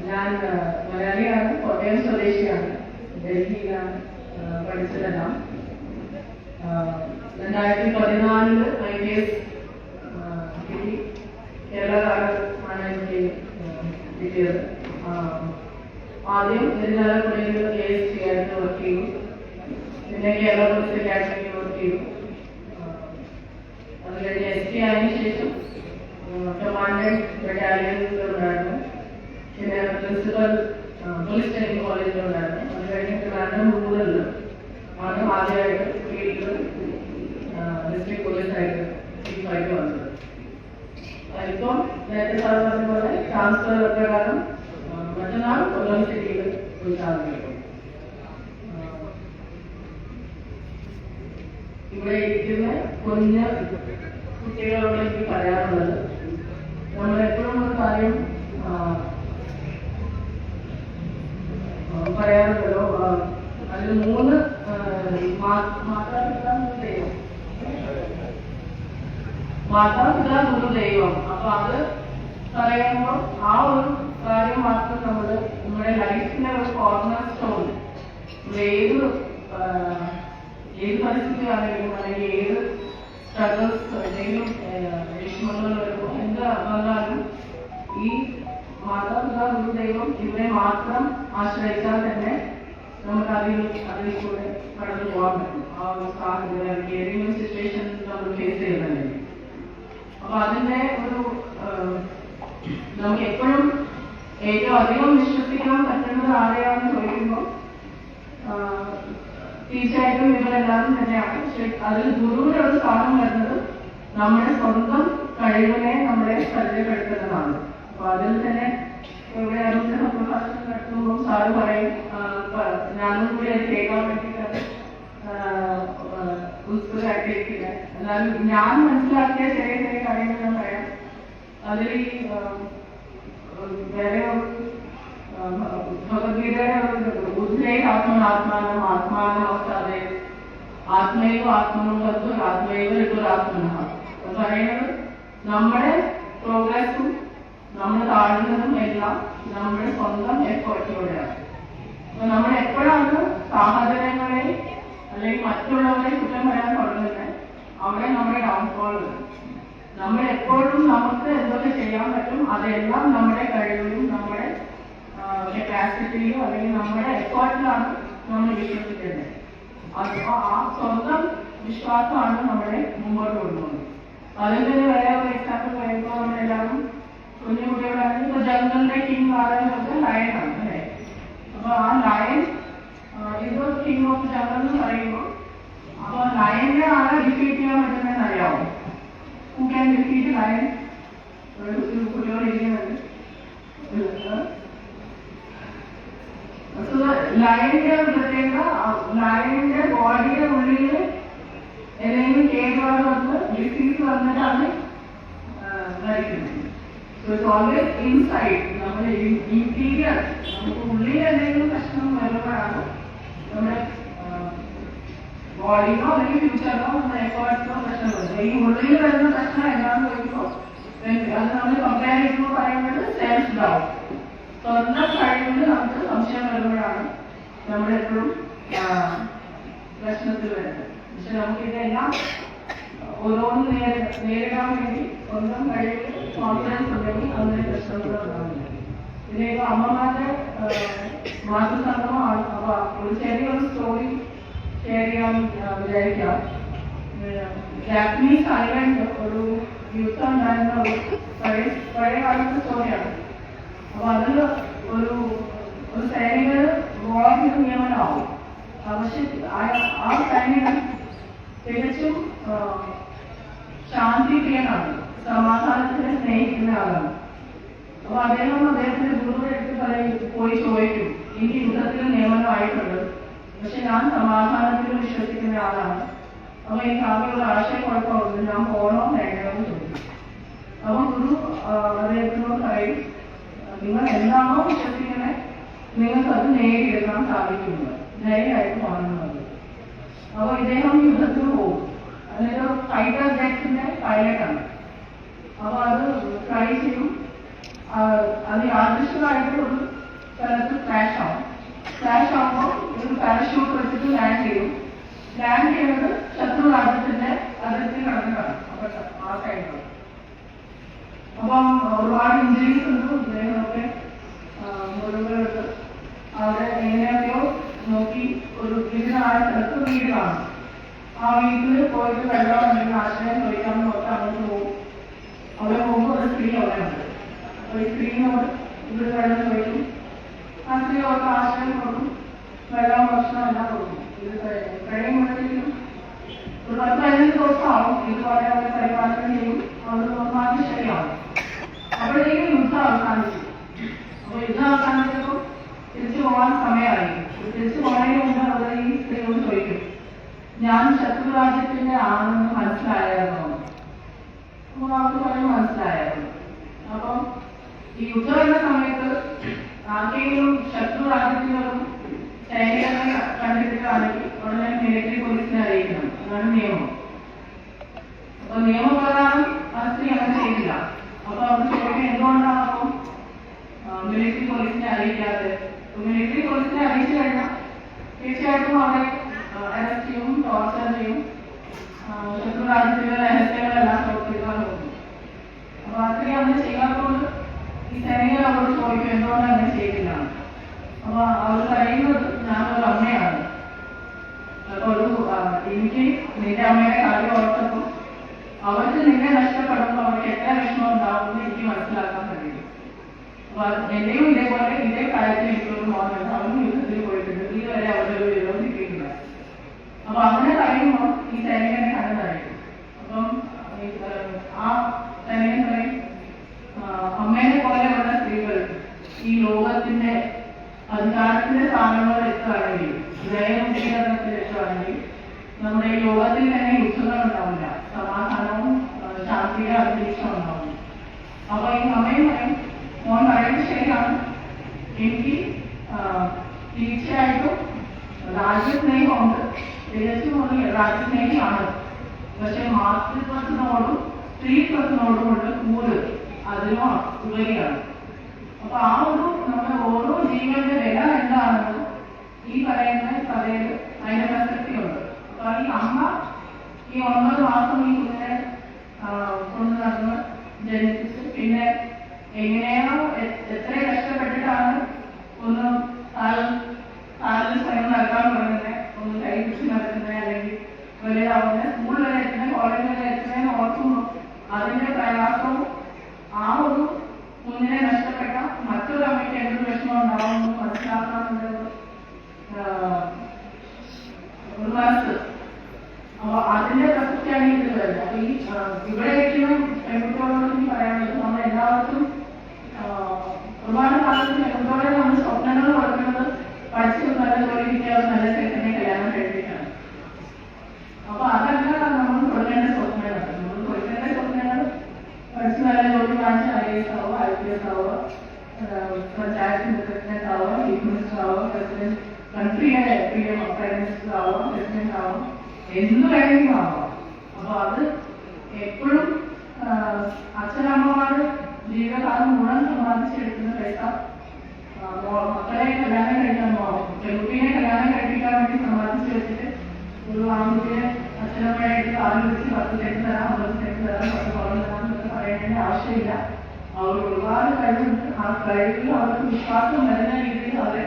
ഞാൻ മലയാളിയാണ്, കോട്ടയം സ്വദേശിയാണ്, ഡൽഹിയിലാണ് പഠിച്ചതെല്ലാം. 2014 IPS കേരള ആണ് എനിക്ക് കിട്ടിയത്. ആദ്യം തിരുനാലക്കുടയിൽ KST ആയിട്ട് വർക്ക് ചെയ്തു, പിന്നെ കേരള പോലീസ് അക്കാഡമിയിൽ വർക്ക് ചെയ്തു. അത് കഴിഞ്ഞ് ST ആയതിനു ശേഷം കമാൻഡന്റ് ബറ്റാലിയനിലുണ്ടായിരുന്നു, പിന്നെ പ്രിൻസിപ്പൽ പോലീസ് ട്രെയിനിങ് കോളേജിലുണ്ടായിരുന്നു. അത് കഴിഞ്ഞ് ട്രിവാൻഡ്രം റൂറലിൽ ആണ് ആദ്യമായിട്ട് ഫീൽഡിൽ ഡിസ്ട്രിക്ട് പോലീസായിട്ട് ചീഫായിട്ട് വന്നത്. ഇപ്പം നേരത്തെ സാർ പറഞ്ഞ പോലെ ട്രാൻസ്ഫർ പ്രകാരം മറ്റന്നാൾ കൊല്ലം സിറ്റിയിൽ ഉദ്ഘാടനം. ഇവിടെ ഇരിക്കുന്ന കുഞ്ഞ് കുട്ടികളോട് എനിക്ക് പറയാനുള്ളത്, നമ്മളെപ്പോഴും ഒരു കാര്യം പറയാറുണ്ടല്ലോ, അതിൽ 3 മാതാപിതാ ഗുരു ദൈവം. അപ്പൊ അത് പറയുമ്പോൾ ആ ഒരു കാര്യം മാത്രം നമ്മുടെ ലൈഫിന്റെ ഒരു കോർണർ സ്റ്റോൺ. ഏത് പരിസ്ഥിതിയാണെങ്കിലും അല്ലെങ്കിൽ ഏത് സ്ട്രഗിൾസ് എന്തെങ്കിലും വിഷമങ്ങൾ വരുമ്പോൾ എന്ത് വന്നാലും ഈ മാതാപിതാ ഗുരു ദൈവം ഇവരെ മാത്രം ആശ്രയിച്ചാൽ തന്നെ നമുക്ക് അതിൽ കൂടെ കടന്നു പോകാൻ പറ്റും. ആ ഒരു സാഹചര്യം ഏതെങ്കിലും സിറ്റുവേഷൻ നമ്മൾ ഫേസ് ചെയ്യുന്നുണ്ടെങ്കിൽ. അപ്പൊ അതിന്റെ ഒരു നമുക്ക് എപ്പോഴും ഏറ്റവും അധികം വിശ്വസിക്കാൻ പറ്റുന്നത് ആരെയാണെന്ന് ചോദിക്കുമ്പോൾ തീർച്ചയായിട്ടും ഇവരെല്ലാവരും തന്നെയാണ്. പക്ഷെ അതിൽ ഗുരുവിന്റെ ഒരു സ്ഥാനം വരുന്നത് നമ്മുടെ സ്വന്തം കഴിവിനെ നമ്മളെ പരിചയപ്പെടുത്തുന്നതാണ്. അപ്പൊ അതിൽ തന്നെ ഇവിടെ അറിഞ്ഞ സംഭാഷണം നടത്തുമ്പോൾ സാറ് പറയും, ഞാനും കൂടി അത് കേൾക്കാൻ വേണ്ടിയിട്ടാണ് ഉത്സുകരായിട്ടിരിക്കുന്നത്. എന്നാലും ഞാൻ മനസ്സിലാക്കിയ ചെറിയ ചെറിയ കാര്യങ്ങൾ ഞാൻ പറയാം. അതിൽ ഈ വേറെ ഭഗവത്ഗീതയുടെ ബുദ്ധേ ആത്മനാത്മാനം ആത്മാനമസ്താതെ ആത്മൈവ ആത്മനുള്ളത് ആത്മൈവ ഋതുരാത്മന പറയുന്നത് നമ്മുടെ പ്രോഗ്രസും നമ്മൾ താഴുന്നതും എല്ലാം നമ്മുടെ സ്വന്തം എഫേർട്ടിലൂടെയാണ്. അപ്പൊ നമ്മൾ എപ്പോഴാണ് സാഹചര്യങ്ങളെ അല്ലെങ്കിൽ മറ്റുള്ളവരെ കുറ്റം പറയാൻ തുടങ്ങുന്നത്, അവിടെ നമ്മുടെ ഡൗൺഫോൾ വരും. നമ്മൾ എപ്പോഴും നമുക്ക് എന്തൊക്കെ ചെയ്യാൻ പറ്റും അതെല്ലാം നമ്മുടെ കഴിവിലും നമ്മുടെ കപ്പാസിറ്റിയിലും അല്ലെങ്കിൽ നമ്മുടെ എഫേർട്ടിലാണ് നമ്മൾ വിശ്വസിക്കുന്നത്. അപ്പൊ ആ സ്വന്തം വിശ്വാസമാണ് നമ്മളെ മുമ്പോട്ട് കൊണ്ടുപോകുന്നത്. അതിന്റെ വേറെ ഒരു എക്സാമ്പിൾ പറയുമ്പോൾ നമ്മളെല്ലാവരും കുഞ്ഞു കുട്ടികളാണെങ്കിൽ ഇപ്പൊ ജംഗലിന്റെ കിങ് ആരാന്നൊക്കെ ലയനാണ് അല്ലെ. അപ്പൊ ആ ലയൻ ഇത് കിങ് ഓഫ് ജംഗൽ എന്ന് പറയുമ്പോൾ അപ്പൊ ലയനെ ആരെ ഡിഫീറ്റ് ചെയ്യാൻ പറ്റുന്നതെന്ന് അറിയാമോ? ഹു ക്യാൻ ഡിഫീറ്റ് ലയൻ? കുട്ടിയോട് ഇരിക്കുന്നുണ്ട്. ലയന്റെ പ്രത്യേകത ലയന്റെ ബോഡിയുടെ ഉള്ളിൽ ഏതെങ്കിലും കേടുപാട് വന്ന് ഡിസീസ് വന്നിട്ടാണ് മരിക്കുന്നത്. So it's always inside. നമ്മുടെ ഇന്റീരിയർ നമുക്ക് ഉള്ളിൽ എന്തെങ്കിലും പ്രശ്നം വരുമ്പോഴാണ് നമ്മുടെ ബോഡിയിലോ അല്ലെങ്കിൽ ഫ്യൂച്ചറിലോ നമ്മുടെ എഫേർട്ടിലോ പ്രശ്നം വരുന്നത്. ഈ ഉള്ളിൽ വരുന്ന പ്രശ്നം എന്താണെന്ന് ചോദിക്കുമ്പോൾ അത് നമ്മൾ കമ്പയർ ചെയ്യുമ്പോൾ പറയുന്നത് സെൽഫ് ഡൗട്ട്. സ്വന്തം കഴിവിൽ നമുക്ക് സംശയം വരുമ്പോഴാണ് നമ്മളെപ്പോഴും പ്രശ്നത്തിൽ വരുന്നത്. പക്ഷെ നമുക്കിതെല്ലാം ഓരോന്നും നേരിടാൻ വേണ്ടി സ്വന്തം കഴിവിൽ കോൺഫിഡൻസ് ഉണ്ടെങ്കിൽ അങ്ങനെ പ്രശ്നങ്ങൾ ഉണ്ടാവില്ല. പിന്നെ ഇപ്പൊ അമ്മമാരുടെ മാതൃസംഗമമാണ്. അപ്പൊ ഒരു ചെറിയൊരു സ്റ്റോറി ഷെയർ ചെയ്യാൻ വിചാരിക്കാം. ജാപ്പനീസ് ഐലൻഡ് ഒരു യുദ്ധം ഉണ്ടായിരുന്ന ഒരു പഴയ കാലത്തെ സ്റ്റോറിയാണ്. അപ്പൊ അതിൽ ഒരു സൈനികർ വാറിന് നിയമനമാവും. പക്ഷെ ആ സൈനികൻ തികച്ചും ശാന്തിപ്രിയനാണ്, സമാധാനത്തിനെ സ്നേഹിക്കുന്ന ആളാണ്. അപ്പൊ അദ്ദേഹത്തിന്റെ ഗുരുവിന്റെ പോയി ചോദിക്കും, എനിക്ക് യുദ്ധത്തിൽ നിയമനമായിട്ടുണ്ട്, പക്ഷെ ഞാൻ സമാധാനത്തിൽ വിശ്വസിക്കുന്ന ആളാണ്. അപ്പൊ എനിക്ക് ആകെയുള്ള ആശയക്കുഴപ്പമുണ്ട്, ഞാൻ പോകണോ വേണ്ടോ എന്ന് ചോദിക്കും. അപ്പൊ ഗുരു അദ്ദേഹത്തിനോട് പറയും, നിങ്ങൾ എന്താണോ വിശ്വസിക്കുന്നത് നിങ്ങൾക്കത് നേടിയെടുക്കാൻ സാധിക്കുന്നത്, ധൈര്യമായിട്ട് പോകണമെന്നത്. അപ്പൊ ഇദ്ദേഹം യുദ്ധത്തിന് പോകും. അതിനൊരു ഫൈറ്റർ ജെറ്റിന്റെ പൈലറ്റാണ്. അപ്പൊ അത് ട്രൈ ചെയ്യും. അത് യാദൃശ്യമായിട്ട് ഒരു സ്ഥലത്ത് ക്രാഷ് ആവും. ക്രാഷ് ആവുമ്പോൾ ഒരു പാരഷൂട്ട് വെച്ചിട്ട് ലാൻഡ് ചെയ്യും. ലാൻഡ് ചെയ്യുന്നത് ശത്രു രാജ്യത്തിന്റെ അതിർത്തി കടന്നിട്ടാണ്. അപ്പൊ ആ സൈഡിലാണ്. അപ്പം ഒരുപാട് ഇഞ്ചുറീസ് ഉണ്ട്. ഇദ്ദേഹമൊക്കെ മുറിവുകളുണ്ട്. അവിടെ എങ്ങനെയൊക്കെയോ നോക്കി ഒരു ഇതിനായ സ്ഥലത്ത് വീട് കാണും. ആ വീട്ടിൽ പോയിട്ട് വെള്ളം അല്ലെങ്കിൽ ആശ്രയം ചോദിക്കാമെന്ന് നോക്കി അങ്ങോട്ട് പോകും. അവിടെ പോകുമ്പോൾ ഒരു സ്ത്രീ അവിടെ ഉണ്ട്. അപ്പൊ ഈ സ്ത്രീനോട് ഇവിടെ വെള്ളം ചോദിക്കും. ആ സ്ത്രീ അവർക്ക് ആശ്രയം കൊടുക്കും, വെള്ളം ഭക്ഷണം എല്ലാം കൊടുക്കും. ഇത് കഴിയുമ്പോഴത്തേക്കും ഒരു 10-15 ദിവസമാവും. ഇതുപോലെ അവർ പരിപാലനം ചെയ്യും. അവർ നോക്കുമ്പോൾ ശരിയാവും. അപ്പോഴേക്കും യുദ്ധം അവസാനിച്ചു. അപ്പൊ യുദ്ധം അവസാനിച്ചപ്പോൾ തിരിച്ചു പോകാൻ സമയമായി. തിരിച്ചു പോകണതിന് മുമ്പ് അവർ ഈ സ്ത്രീയോട് ചോദിക്കും, ഞാൻ ശത്രുരാജ്യത്തിന്റെ ആണെന്ന് മനസ്സിലായിരുന്നു. അപ്പൊ അവർക്ക് പറയും മനസ്സിലായിരുന്നു. അപ്പം ഈ യുദ്ധം വരുന്ന സമയത്ത് ആർക്കെങ്കിലും ശത്രുരാജ്യത്തിനൊരു സൈനികരെ കണ്ടിട്ടാണെങ്കിൽ ഉടനെ മിലിറ്ററി പോലീസിനെ അറിയിക്കണം. അതാണ് നിയമം. അപ്പൊ നിയമപ്രകാരം ആ സ്ത്രീ അങ്ങനെ ചെയ്തില്ല. അപ്പൊ അവർ ചോദിക്കാൻ എന്തുകൊണ്ടാണ് അപ്പം മിലിറ്ററി പോലീസിനെ അറിയിക്കാതെ? മിലിറ്ററി പോലീസിനെ അറിയിച്ചു കഴിഞ്ഞാൽ തീർച്ചയായിട്ടും അവരെ അറസ്റ്റ് ചെയ്യും, ടോർച്ചർ ചെയ്യും, ശത്രു രാജ്യത്തിലെ രഹസ്യങ്ങളെല്ലാം ചോദിക്കാൻ നോക്കും. അപ്പൊ ആ സ്ത്രീ അങ്ങനെ ചെയ്യാത്തതുകൊണ്ട് ഈ സൈനികർ അവരോട് ചോദിക്കും എന്തുകൊണ്ടാണ് അങ്ങനെ ചെയ്തില്ല. അപ്പൊ അവർ പറയുന്നത് ഞാനൊരു അമ്മയാണ്. അപ്പൊ എനിക്ക് നിന്റെ അമ്മയുടെ കാര്യം ഓർത്തപ്പോൾ അവർക്ക് നിന്നെ നഷ്ടപ്പെടുമ്പോൾ അവർക്ക് എത്ര വിഷമം ഉണ്ടാവുമെന്ന് എനിക്ക് മനസ്സിലാക്കാൻ കഴിയും. അപ്പൊ എന്റെയും ഇതേപോലെ ഇതേ കാര്യത്തിൽ എനിക്കൊരു മോനുണ്ട്. അവനും യുദ്ധത്തിൽ പോയിട്ടുണ്ട്. ഇതുവരെ അവരുടെ ഒരു വിരോധം കിട്ടിയിട്ടില്ല. അപ്പൊ അങ്ങനെ കഴിയുമ്പോൾ ഈ സൈനികനെ കണ്ടു കഴിയും. അപ്പം നമ്മുടെ ഈ ലോകത്തിൽ തന്നെ യുദ്ധങ്ങൾ ഉണ്ടാവില്ല, സമാധാനവും ശാന്തിയുടെ അന്തരീക്ഷം ഉണ്ടാവില്ല. അപ്പൊ ഈ അമ്മയും പറയും, മോൻ പറയുന്നത് ശരിയാണ്, എനിക്ക് തീർച്ചയായിട്ടും രാജ്യസ്നേഹമുണ്ട്, തികച്ചും രാജ്യസ്നേഹിയാണ്. പക്ഷെ മാതൃത്വത്തിനോടും സ്ത്രീത്വത്തിനോടുമുള്ള കൂറ് അതിനും ഉപരിയാണ്. അപ്പൊ ആ ഒരു നമ്മുടെ ഓരോ ജീവികളുടെ വില എന്താണെന്ന് ഈ പറയുന്ന കഥയിൽ അതിന്റെ പ്രസക്തിയുണ്ട്. അപ്പൊ ഈ അമ്മ ഈ 9 മാസം ഈ കുഞ്ഞിനെ കൊണ്ടു നടന്ന് ജനിപ്പിച്ച് പിന്നെ എങ്ങനെയാണോ എത്ര കഷ്ടപ്പെട്ടിട്ടാണ് ഒന്ന് കാലിൽ സ്വയം നടക്കാൻ തുടങ്ങുന്നത്, ഒന്ന് കൈ പിടിച്ച് നടക്കുന്നത്, അല്ലെങ്കിൽ വലുതാവുന്നത്, സ്കൂൾ വരെ എത്തുന്നത്, കോളേജ് വരെ എത്തുന്നതിന് ഓർക്കുമ്പോൾ അതിന്റെ പ്രയാസവും ആ ഒരു കുഞ്ഞിനെ നഷ്ടപ്പെട്ട മറ്റൊരു അമ്മയ്ക്ക് എന്തൊരു വിഷമം ഉണ്ടാവുമെന്ന് മനസ്സിലാക്കാനുള്ള ഒരു മനസ്സ്. അപ്പൊ അതിന്റെ പ്രസക്തിയാണ് ഇത് വരുന്നത്. അപ്പൊ ഈ ഇവിടെ ഇരിക്കുന്ന പെൺകുട്ടികളോട് എനിക്ക് പറയാനുള്ളത്, നമ്മൾ എല്ലാവർക്കും ഒരുപാട് കാലത്ത് പെൺകുട്ടികളെ നമ്മൾ സ്വപ്നങ്ങൾ കൊടുക്കുന്നത് പഠിച്ച് നല്ല ജോലി കിട്ടിയാൽ നല്ല ചെക്കനെ കല്യാണം കഴിപ്പിക്കാണ്. അപ്പൊ അതല്ല നമ്മൾ കൊടുക്കേണ്ട സ്വപ്നങ്ങൾ. നമ്മൾ കൊടുക്കേണ്ട സ്വപ്നങ്ങൾ പഠിച്ച് നല്ല ജോലി വാങ്ങിച്ച് IAS ആവോ, IPS ആവോ, പഞ്ചായത്ത് പ്രസിഡന്റ് ആവോ, ചീഫ് മിനിസ്റ്റർ ആവോ, പ്രസിഡന്റ് കൺട്രിയുടെ പ്രൈം മിനിസ്റ്റർ ആവോ, പ്രസിഡന്റ് ആവോ, എന്ത് വേണമെങ്കിലും ആവാം. അപ്പൊ അത് എപ്പോഴും അച്ഛനമ്മമാര് ജീവിതകാലം മുഴുവൻ സമ്പാദിച്ചെടുക്കുന്ന പൈസ മക്കളെ കല്യാണം കഴിക്കാൻ പോകാം, പെൺകുട്ടിയെ കല്യാണം കഴിപ്പിക്കാൻ വേണ്ടി സമ്പാദിച്ചു വെച്ചിട്ട് ഒരു ആൺകുട്ടിയെ അച്ഛനമ്മയായിട്ട് കാലം വെച്ച് 10 സെന്റ് തരാം, 50 സെന്റ് തരാം, 10 പവൻ തരാം എന്നൊക്കെ പറയേണ്ട ആവശ്യമില്ല. അവർ ഒരുപാട് കഴിവുണ്ട്. ആ കഴിവിൽ അവർക്ക് വിശ്വാസം വരുന്ന രീതിയിൽ അവരെ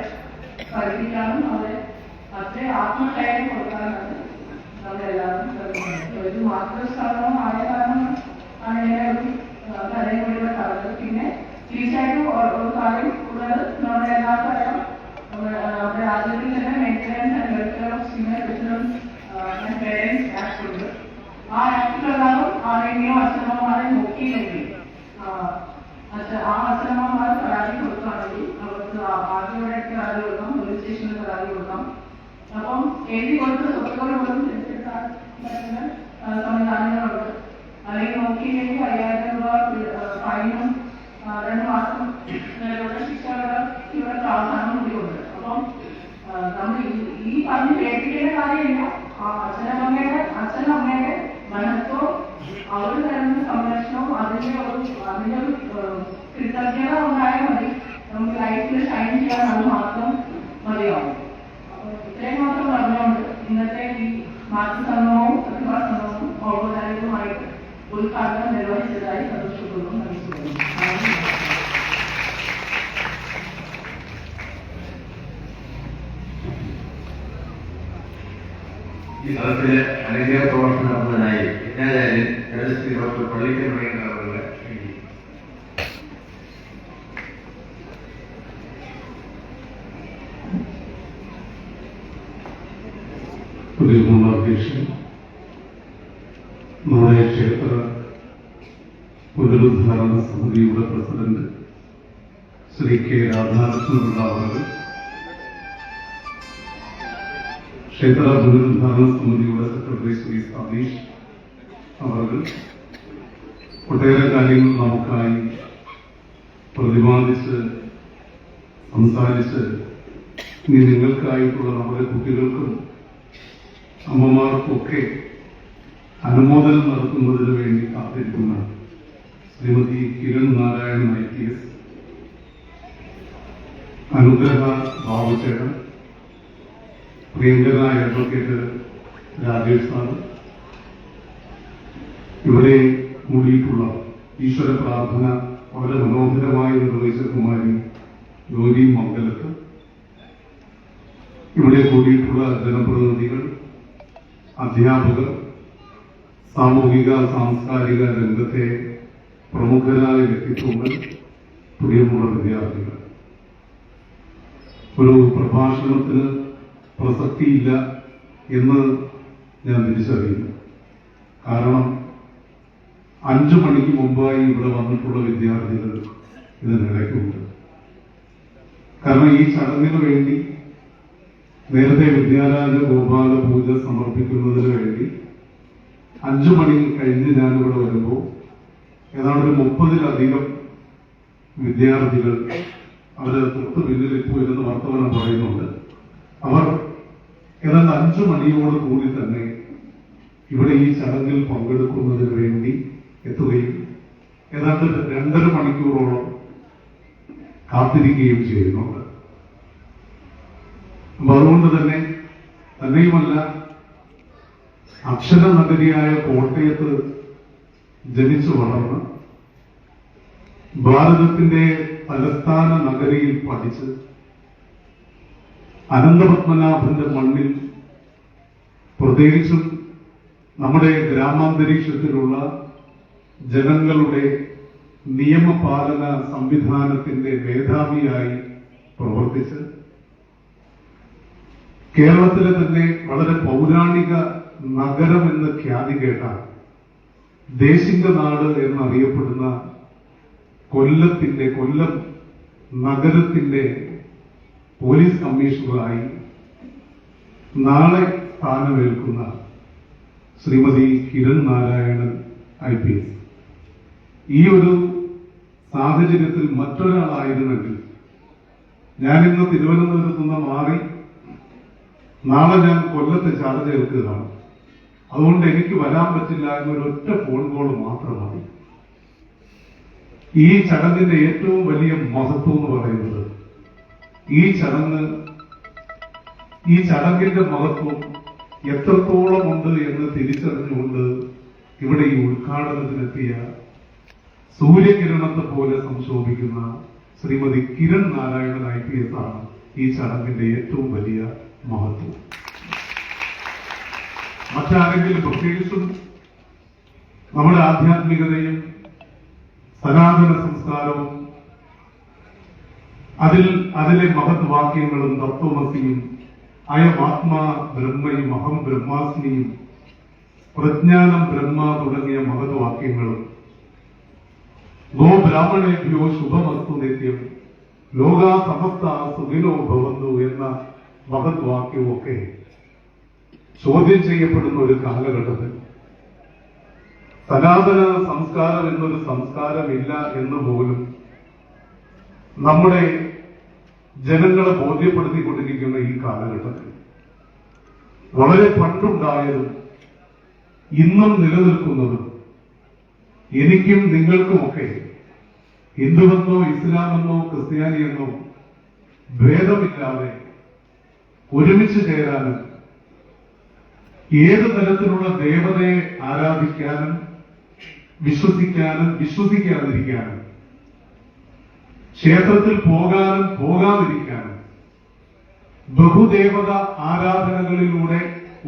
പഠിപ്പിക്കാനും അവരെ അത്ര ആത്മധൈര്യം കൊടുക്കാനാണ് നമ്മളെല്ലാവരും ശ്രമിക്കുന്നത്. ഒരു മാതൃസ്ഥാപനം ആയ കാരണം ആണ് ഇങ്ങനെ ഒരു കഥയും കൂടിയുള്ള പറഞ്ഞത്. പിന്നെ തീർച്ചയായിട്ടും ഒരു കാര്യം ഉള്ളത്, നമ്മുടെ എല്ലാവർക്കും അറിയാം, നമ്മുടെ രാജ്യത്തിൽ തന്നെ maintenance and welfare of senior citizens and parents act ഉണ്ട്. ആ ആക്ട് പ്രകാരം ആരെങ്കിലും അച്ഛനമ്മമാരെ നോക്കിയില്ലെങ്കിൽ ആ അച്ഛനമ്മമാർ പരാതി കൊടുക്കുകയാണെങ്കിൽ അവർക്ക് ആദ്യമായിട്ട് പരാതി കൊടുക്കാം, പോലീസ് സ്റ്റേഷനിൽ പരാതി കൊടുക്കാം. അപ്പം എഴുതി കൊടുത്ത സ്വത്തുക്കൾ പോലും തിരിച്ചെടുക്കാൻ പറ്റുന്ന സംവിധാനങ്ങളുണ്ട്. അല്ലെങ്കിൽ നോക്കിയില്ലെങ്കിൽ 5000 രൂപ ഫൈനും 2 മാസം വരെയുള്ള ശിക്ഷയുടെ പ്രാവധാനം കൂടിയുണ്ട്. അപ്പം നമ്മൾ ഈ പറഞ്ഞ് കേൾപ്പിക്കേണ്ട കാര്യമില്ല. അച്ഛനമ്മയുടെ മഹത്വവും അവർ തരുന്ന സംരക്ഷണവും അതിന്റെ ഒരു കൃതജ്ഞത ഉണ്ടായാൽ മതി. നമുക്ക് ലൈഫിൽ ഷൈൻ ചെയ്യാൻ അത് മാത്രം മതിയാവും. അപ്പൊ ഇത്രയും മാത്രം പറഞ്ഞുകൊണ്ട് ഇന്നത്തെ ഈ മാതൃസംഗമവും പ്രതിഭാ സംഗമവും ഔപചാരികമായിട്ട് ഉദ്ഘാടനം നിർവഹിച്ചതായി സന്തോഷപൂർവ്വം അറിയിക്കുന്നു. ഈ സദസ്സിലെ അനന്യ പ്രവർത്തനം നടത്തുന്നതിനായി വിജ്ഞാചാര്യൻ ശ്രീ ഡോക്ടർ പള്ളിക്കൽ അവരുടെ അധ്യക്ഷൻ, നമ്മുടെ ക്ഷേത്ര പുനരുദ്ധാരണ സമിതിയുടെ പ്രസിഡന്റ് ശ്രീ കെ രാധാകൃഷ്ണപിള്ള അവർ, ക്ഷേത്ര പുനരുദ്ധാരണ സമിതിയുടെ സെക്രട്ടറി ശ്രീ സതീഷ് അവർ, ഒട്ടേറെ കാര്യങ്ങൾ നമുക്കായി പ്രതിപാദിച്ച് സംസാരിച്ച് ഇനി നിങ്ങൾക്കായിട്ടുള്ള നമ്മുടെ കുട്ടികൾക്കും അമ്മമാർക്കൊക്കെ അനുമോദനം നടത്തുന്നതിന് വേണ്ടി കാത്തിരിക്കുന്ന ശ്രീമതി കിരൺ നാരായണൻ IPS, അനുഗ്രഹ ബാബുചേട്ടൻ, പ്രിയങ്കരനായ അഡ്വക്കേറ്റ് രാജേഷ് സാർ, ഇവിടെ കൂടിയിട്ടുള്ള ഈശ്വര പ്രാർത്ഥന വളരെ മനോഹരമായി നിർവഹിച്ച കുമാരി ഗൗരി മംഗലത്ത്, ഇവിടെ കൂടിയിട്ടുള്ള ജനപ്രതിനിധികൾ, അധ്യാപകർ, സാമൂഹിക സാംസ്കാരിക രംഗത്തെ പ്രമുഖരായ വ്യക്തിത്വങ്ങൾ, പ്രിയമുള്ള വിദ്യാർത്ഥികൾ, ഒരു പ്രഭാഷണത്തിന് പ്രസക്തിയില്ല എന്ന് ഞാൻ തിരിച്ചറിയുന്നു. കാരണം 5 മണിക്ക് മുമ്പായി ഇവിടെ വന്നിട്ടുള്ള വിദ്യാർത്ഥികൾ ഇതിനിടയ്ക്കുണ്ട്. കാരണം ഈ ചടങ്ങിന് വേണ്ടി നേരത്തെ വിദ്യാരാജ ഗോപാല പൂജ സമർപ്പിക്കുന്നതിന് വേണ്ടി 5 മണി കഴിഞ്ഞ് ഞാനിവിടെ വരുമ്പോൾ ഏതാണ്ട് ഒരു 30-ലധികം വിദ്യാർത്ഥികൾ അവര് തൊട്ട് പിന്നിലിപ്പോ ഇരുന്ന് വർത്തമാനം പറയുന്നുണ്ട്. അവർ ഏതാണ്ട് 5 മണിയോട് കൂടി തന്നെ ഇവിടെ ഈ ചടങ്ങിൽ പങ്കെടുക്കുന്നതിന് വേണ്ടി എത്തുകയും ഏതാണ്ട് 2.5 മണിക്കൂറോളം കാത്തിരിക്കുകയും ചെയ്യുന്നുണ്ട്. അപ്പൊ അതുകൊണ്ട് തന്നെയുമല്ല, അക്ഷരനഗരിയായ കോട്ടയത്ത് ജനിച്ചു വളർന്ന് ഭാരതത്തിന്റെ തലസ്ഥാന നഗരിയിൽ പഠിച്ച് അനന്തപത്മനാഭന്റെ മണ്ണിൽ, പ്രത്യേകിച്ചും നമ്മുടെ ഗ്രാമാന്തരീക്ഷത്തിലുള്ള ജനങ്ങളുടെ നിയമപാലന സംവിധാനത്തിന്റെ മേധാവിയായി പ്രവർത്തിച്ച് കേരളത്തിലെ തന്നെ വളരെ പൗരാണിക നഗരമെന്ന് ഖ്യാതി കേട്ട ദേശിംഗനാട് എന്നറിയപ്പെടുന്ന കൊല്ലം നഗരത്തിന്റെ പോലീസ് കമ്മീഷണറായി നാളെ സ്ഥാനമേൽക്കുന്ന ശ്രീമതി കിരൺ നാരായണൻ IPS. ഈ ഒരു സാഹചര്യത്തിൽ മറ്റൊരാളായിരുന്നെങ്കിൽ ഞാനിന്ന് തിരുവനന്തപുരത്ത് നിന്ന് മാറി നാളെ ഞാൻ കൊല്ലത്തെ ചാർജ് എടുക്കുകയാണ്. അതുകൊണ്ട് എനിക്ക് വരാൻ പറ്റില്ല എന്നൊരൊറ്റ ഫോൺ കോൾ മാത്രം മതി. ഈ ചടങ്ങിന്റെ ഏറ്റവും വലിയ മഹത്വം എന്ന് പറയുന്നത് ഈ ചടങ്ങിന്റെ മഹത്വം എത്രത്തോളം ഉണ്ട് എന്ന് തിരിച്ചറിഞ്ഞുകൊണ്ട് ഇവിടെ ഈ ഉദ്ഘാടനത്തിനെത്തിയ സൂര്യകിരണത്തെ പോലെ സംശോഭിക്കുന്ന ശ്രീമതി കിരൺ നാരായണൻ IPS ആണ് ഈ ചടങ്ങിന്റെ ഏറ്റവും വലിയ മഹത്വം. മറ്റാരെങ്കിലും, പ്രത്യേകിച്ചും നമ്മുടെ ആധ്യാത്മികതയും സനാതന സംസ്കാരവും അതിലെ മഹത് വാക്യങ്ങളും തത്വമസിയും അയമാത്മാ ബ്രഹ്മയും അഹം ബ്രഹ്മാസ്മിയും പ്രജ്ഞാനം ബ്രഹ്മ തുടങ്ങിയ മഹത് വാക്യങ്ങളും ഗോ ബ്രാഹ്മണേഭ്യോ ശുഭമസ്തു നിത്യം ലോകാ സമസ്ത സുഖിനോ ഭവന്തു എന്ന മഹത് വാക്യമൊക്കെ ചോദ്യം ചെയ്യപ്പെടുന്ന ഒരു കാലഘട്ടത്തിൽ സനാതന സംസ്കാരം എന്നൊരു സംസ്കാരമില്ല എന്ന് പോലും നമ്മുടെ ജനങ്ങളെ ബോധ്യപ്പെടുത്തിക്കൊണ്ടിരിക്കുന്ന ഈ കാലഘട്ടത്തിൽ വളരെ പണ്ടുണ്ടായതും ഇന്നും നിലനിൽക്കുന്നതും എനിക്കും നിങ്ങൾക്കുമൊക്കെ ഹിന്ദുവെന്നോ ഇസ്ലാമെന്നോ ക്രിസ്ത്യാനിയെന്നോ ഭേദമില്ലാതെ ഒരുമിച്ച് ചേരാനും ഏത് തരത്തിലുള്ള ദേവതയെ ആരാധിക്കാനും വിശ്വസിക്കാനും വിശ്വസിക്കാതിരിക്കാനും ക്ഷേത്രത്തിൽ പോകാനും പോകാതിരിക്കാനും ബഹുദേവത ആരാധനകളിലൂടെ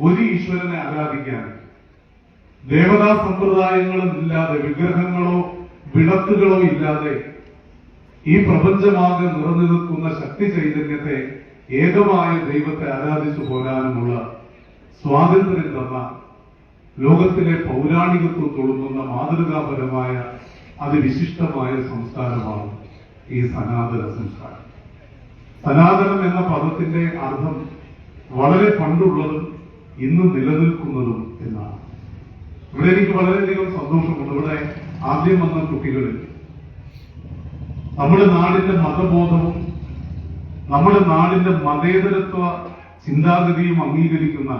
ഒരു ഈശ്വരനെ ആരാധിക്കാനും ദേവതാ സമ്പ്രദായങ്ങളും ഇല്ലാതെ, വിഗ്രഹങ്ങളോ വിളക്കുകളോ ഇല്ലാതെ ഈ പ്രപഞ്ചമാകെ നിറഞ്ഞു നിൽക്കുന്ന ശക്തി ചൈതന്യത്തെ, ഏകമായ ദൈവത്തെ ആരാധിച്ചു പോരാനുമുള്ള സ്വാതന്ത്ര്യം തന്ന ലോകത്തിലെ പൗരാണികത്വം തുളുമ്പുന്ന മാതൃകാപരമായ അതിവിശിഷ്ടമായ സംസ്കാരമാണ് ഈ സനാതന സംസ്കാരം. സനാതനം എന്ന പദത്തിന്റെ അർത്ഥം വളരെ പണ്ടുള്ളതും ഇന്ന് നിലനിൽക്കുന്നതും എന്നാണ്. ഇവിടെ എനിക്ക് വളരെയധികം സന്തോഷമുണ്ട്. ഇവിടെ ആദ്യം വന്ന കുട്ടികളിൽ നമ്മുടെ നാടിന്റെ മതബോധവും നമ്മുടെ നാടിന്റെ മതേതരത്വ ചിന്താഗതിയും അംഗീകരിക്കുന്ന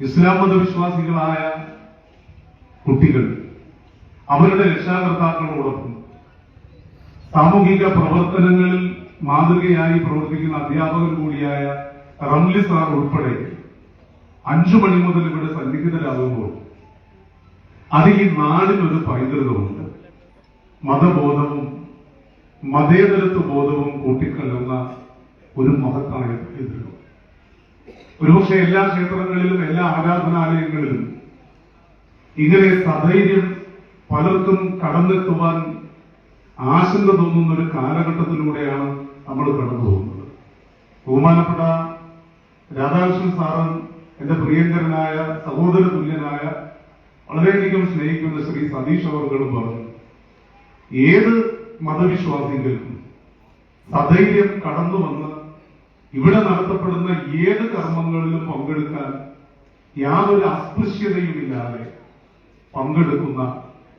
ഇസ്ലാം മതവിശ്വാസികളായ കുട്ടികൾ അവരുടെ രക്ഷാകർത്താക്കളോടൊപ്പം സാമൂഹിക പ്രവർത്തനങ്ങളിൽ മാതൃകയായി പ്രവർത്തിക്കുന്ന അധ്യാപകർ കൂടിയായ റംലി സാർ ഉൾപ്പെടെ 5 മണി മുതൽ ഇവിടെ സന്നിഹിതരാകുമ്പോൾ അത് ഈ നാടിനൊരു പൈതൃകമുണ്ട്. മതബോധവും മതേതരത്വ ബോധവും കൂട്ടിക്കലർന്ന ഒരു മഹത്തായ പൈതൃകം. ഒരുപക്ഷെ എല്ലാ ക്ഷേത്രങ്ങളിലും എല്ലാ ആരാധനാലയങ്ങളിലും ഇങ്ങനെ സധൈര്യം പലർക്കും കടന്നെത്തുവാൻ ആശങ്ക തോന്നുന്ന ഒരു കാലഘട്ടത്തിലൂടെയാണ് നമ്മൾ കടന്നു പോകുന്നത്. ബഹുമാനപ്പെട്ട രാധാകൃഷ്ണൻ സാറും എന്റെ പ്രിയങ്കരനായ സഹോദര തുല്യനായ വളരെയധികം സ്നേഹിക്കുന്ന ശ്രീ സതീഷ് അവർകളും പറഞ്ഞു, ഏത് മതവിശ്വാസികൾക്കും സധൈര്യം കടന്നു വന്ന് ഇവിടെ നടത്തപ്പെടുന്ന ഏത് കർമ്മങ്ങളിലും പങ്കെടുക്കാൻ യാതൊരു അസ്പൃശ്യതയുമില്ലാതെ പങ്കെടുക്കുന്ന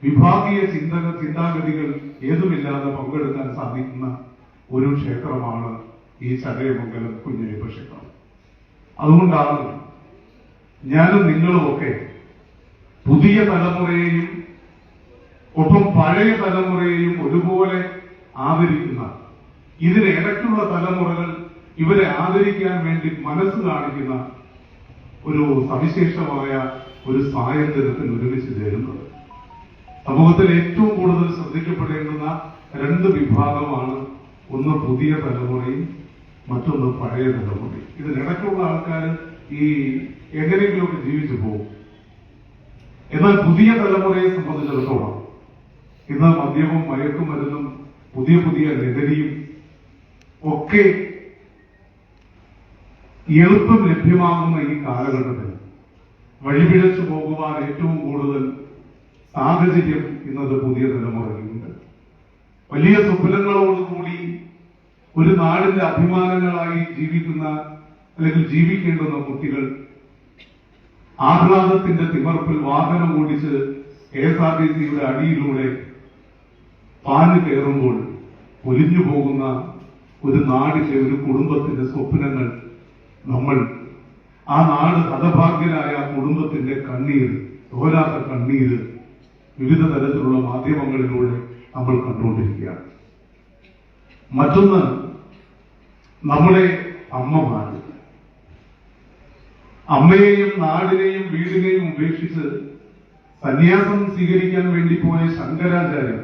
വിഭാഗീയ ചിന്താഗതികൾ ഏതുമില്ലാതെ പങ്കെടുക്കാൻ സാധിക്കുന്ന ഒരു ക്ഷേത്രമാണ് ഈ ചടയമംഗലം കുഞ്ഞയ്യപ്പ ക്ഷേത്രം. അതുകൊണ്ടാണ് ഞാനും നിങ്ങളുമൊക്കെ പുതിയ തലമുറയെയും ഒപ്പം പഴയ തലമുറയെയും ഒരുപോലെ ആദരിക്കുന്ന, ഇതിന് ഇടയ്ക്കുള്ള തലമുറകൾ ഇവരെ ആദരിക്കാൻ വേണ്ടി മനസ്സ് കാണിക്കുന്ന ഒരു സവിശേഷമായ ഒരു സായന്തനത്തിൽ ഒരുമിച്ച് ചേരുന്നത്. സമൂഹത്തിൽ ഏറ്റവും കൂടുതൽ ശ്രദ്ധിക്കപ്പെടേണ്ടുന്ന രണ്ട് വിഭാഗമാണ്, ഒന്ന് പുതിയ തലമുറയും മറ്റൊന്ന് പഴയ തലമുറയും. ഇതിനിടയ്ക്കുള്ള ആൾക്കാർ ഈ എങ്ങനെയെങ്കിലുമൊക്കെ ജീവിച്ചു പോകും. എന്നാൽ പുതിയ തലമുറയെ സംബന്ധിച്ചിടത്തോളം ഇന്ന് മദ്യവും മയക്കുമരുന്നും പുതിയ പുതിയ ലഹരിയും ഒക്കെ എളുപ്പം ലഭ്യമാകുന്ന ഈ കാലഘട്ടത്തിൽ വഴിപിഴച്ചു പോകുവാൻ ഏറ്റവും കൂടുതൽ സാഹചര്യം ഇന്നത് പുതിയ തലമുറയിലുണ്ട്. വലിയ സ്വപ്നങ്ങളോടുകൂടി ഒരു നാടിന്റെ അഭിമാനങ്ങളായി ജീവിക്കുന്ന അല്ലെങ്കിൽ ജീവിക്കേണ്ടുന്ന കുട്ടികൾ ആഹ്ലാദത്തിന്റെ തിമർപ്പിൽ വാഹനം ഓടിച്ച് KSRTCയുടെ അടിയിലൂടെ പാഞ്ഞു കയറുമ്പോൾ ഒലിഞ്ഞു പോകുന്ന ഒരു നാടിന്റെ, ഒരു കുടുംബത്തിന്റെ സ്വപ്നങ്ങൾ നമ്മൾ, ആ നാട് ഹതഭാഗ്യരായ കുടുംബത്തിന്റെ കണ്ണീര്, തോരാത്ത കണ്ണീര് വിവിധ തരത്തിലുള്ള മാധ്യമങ്ങളിലൂടെ നമ്മൾ കണ്ടുകൊണ്ടിരിക്കുകയാണ്. മറ്റൊന്ന് നമ്മുടെ അമ്മമാർ, അമ്മയെയും നാടിനെയും വീടിനെയും ഉപേക്ഷിച്ച് സന്യാസം സ്വീകരിക്കാൻ വേണ്ടി പോയ ശങ്കരാചാര്യർ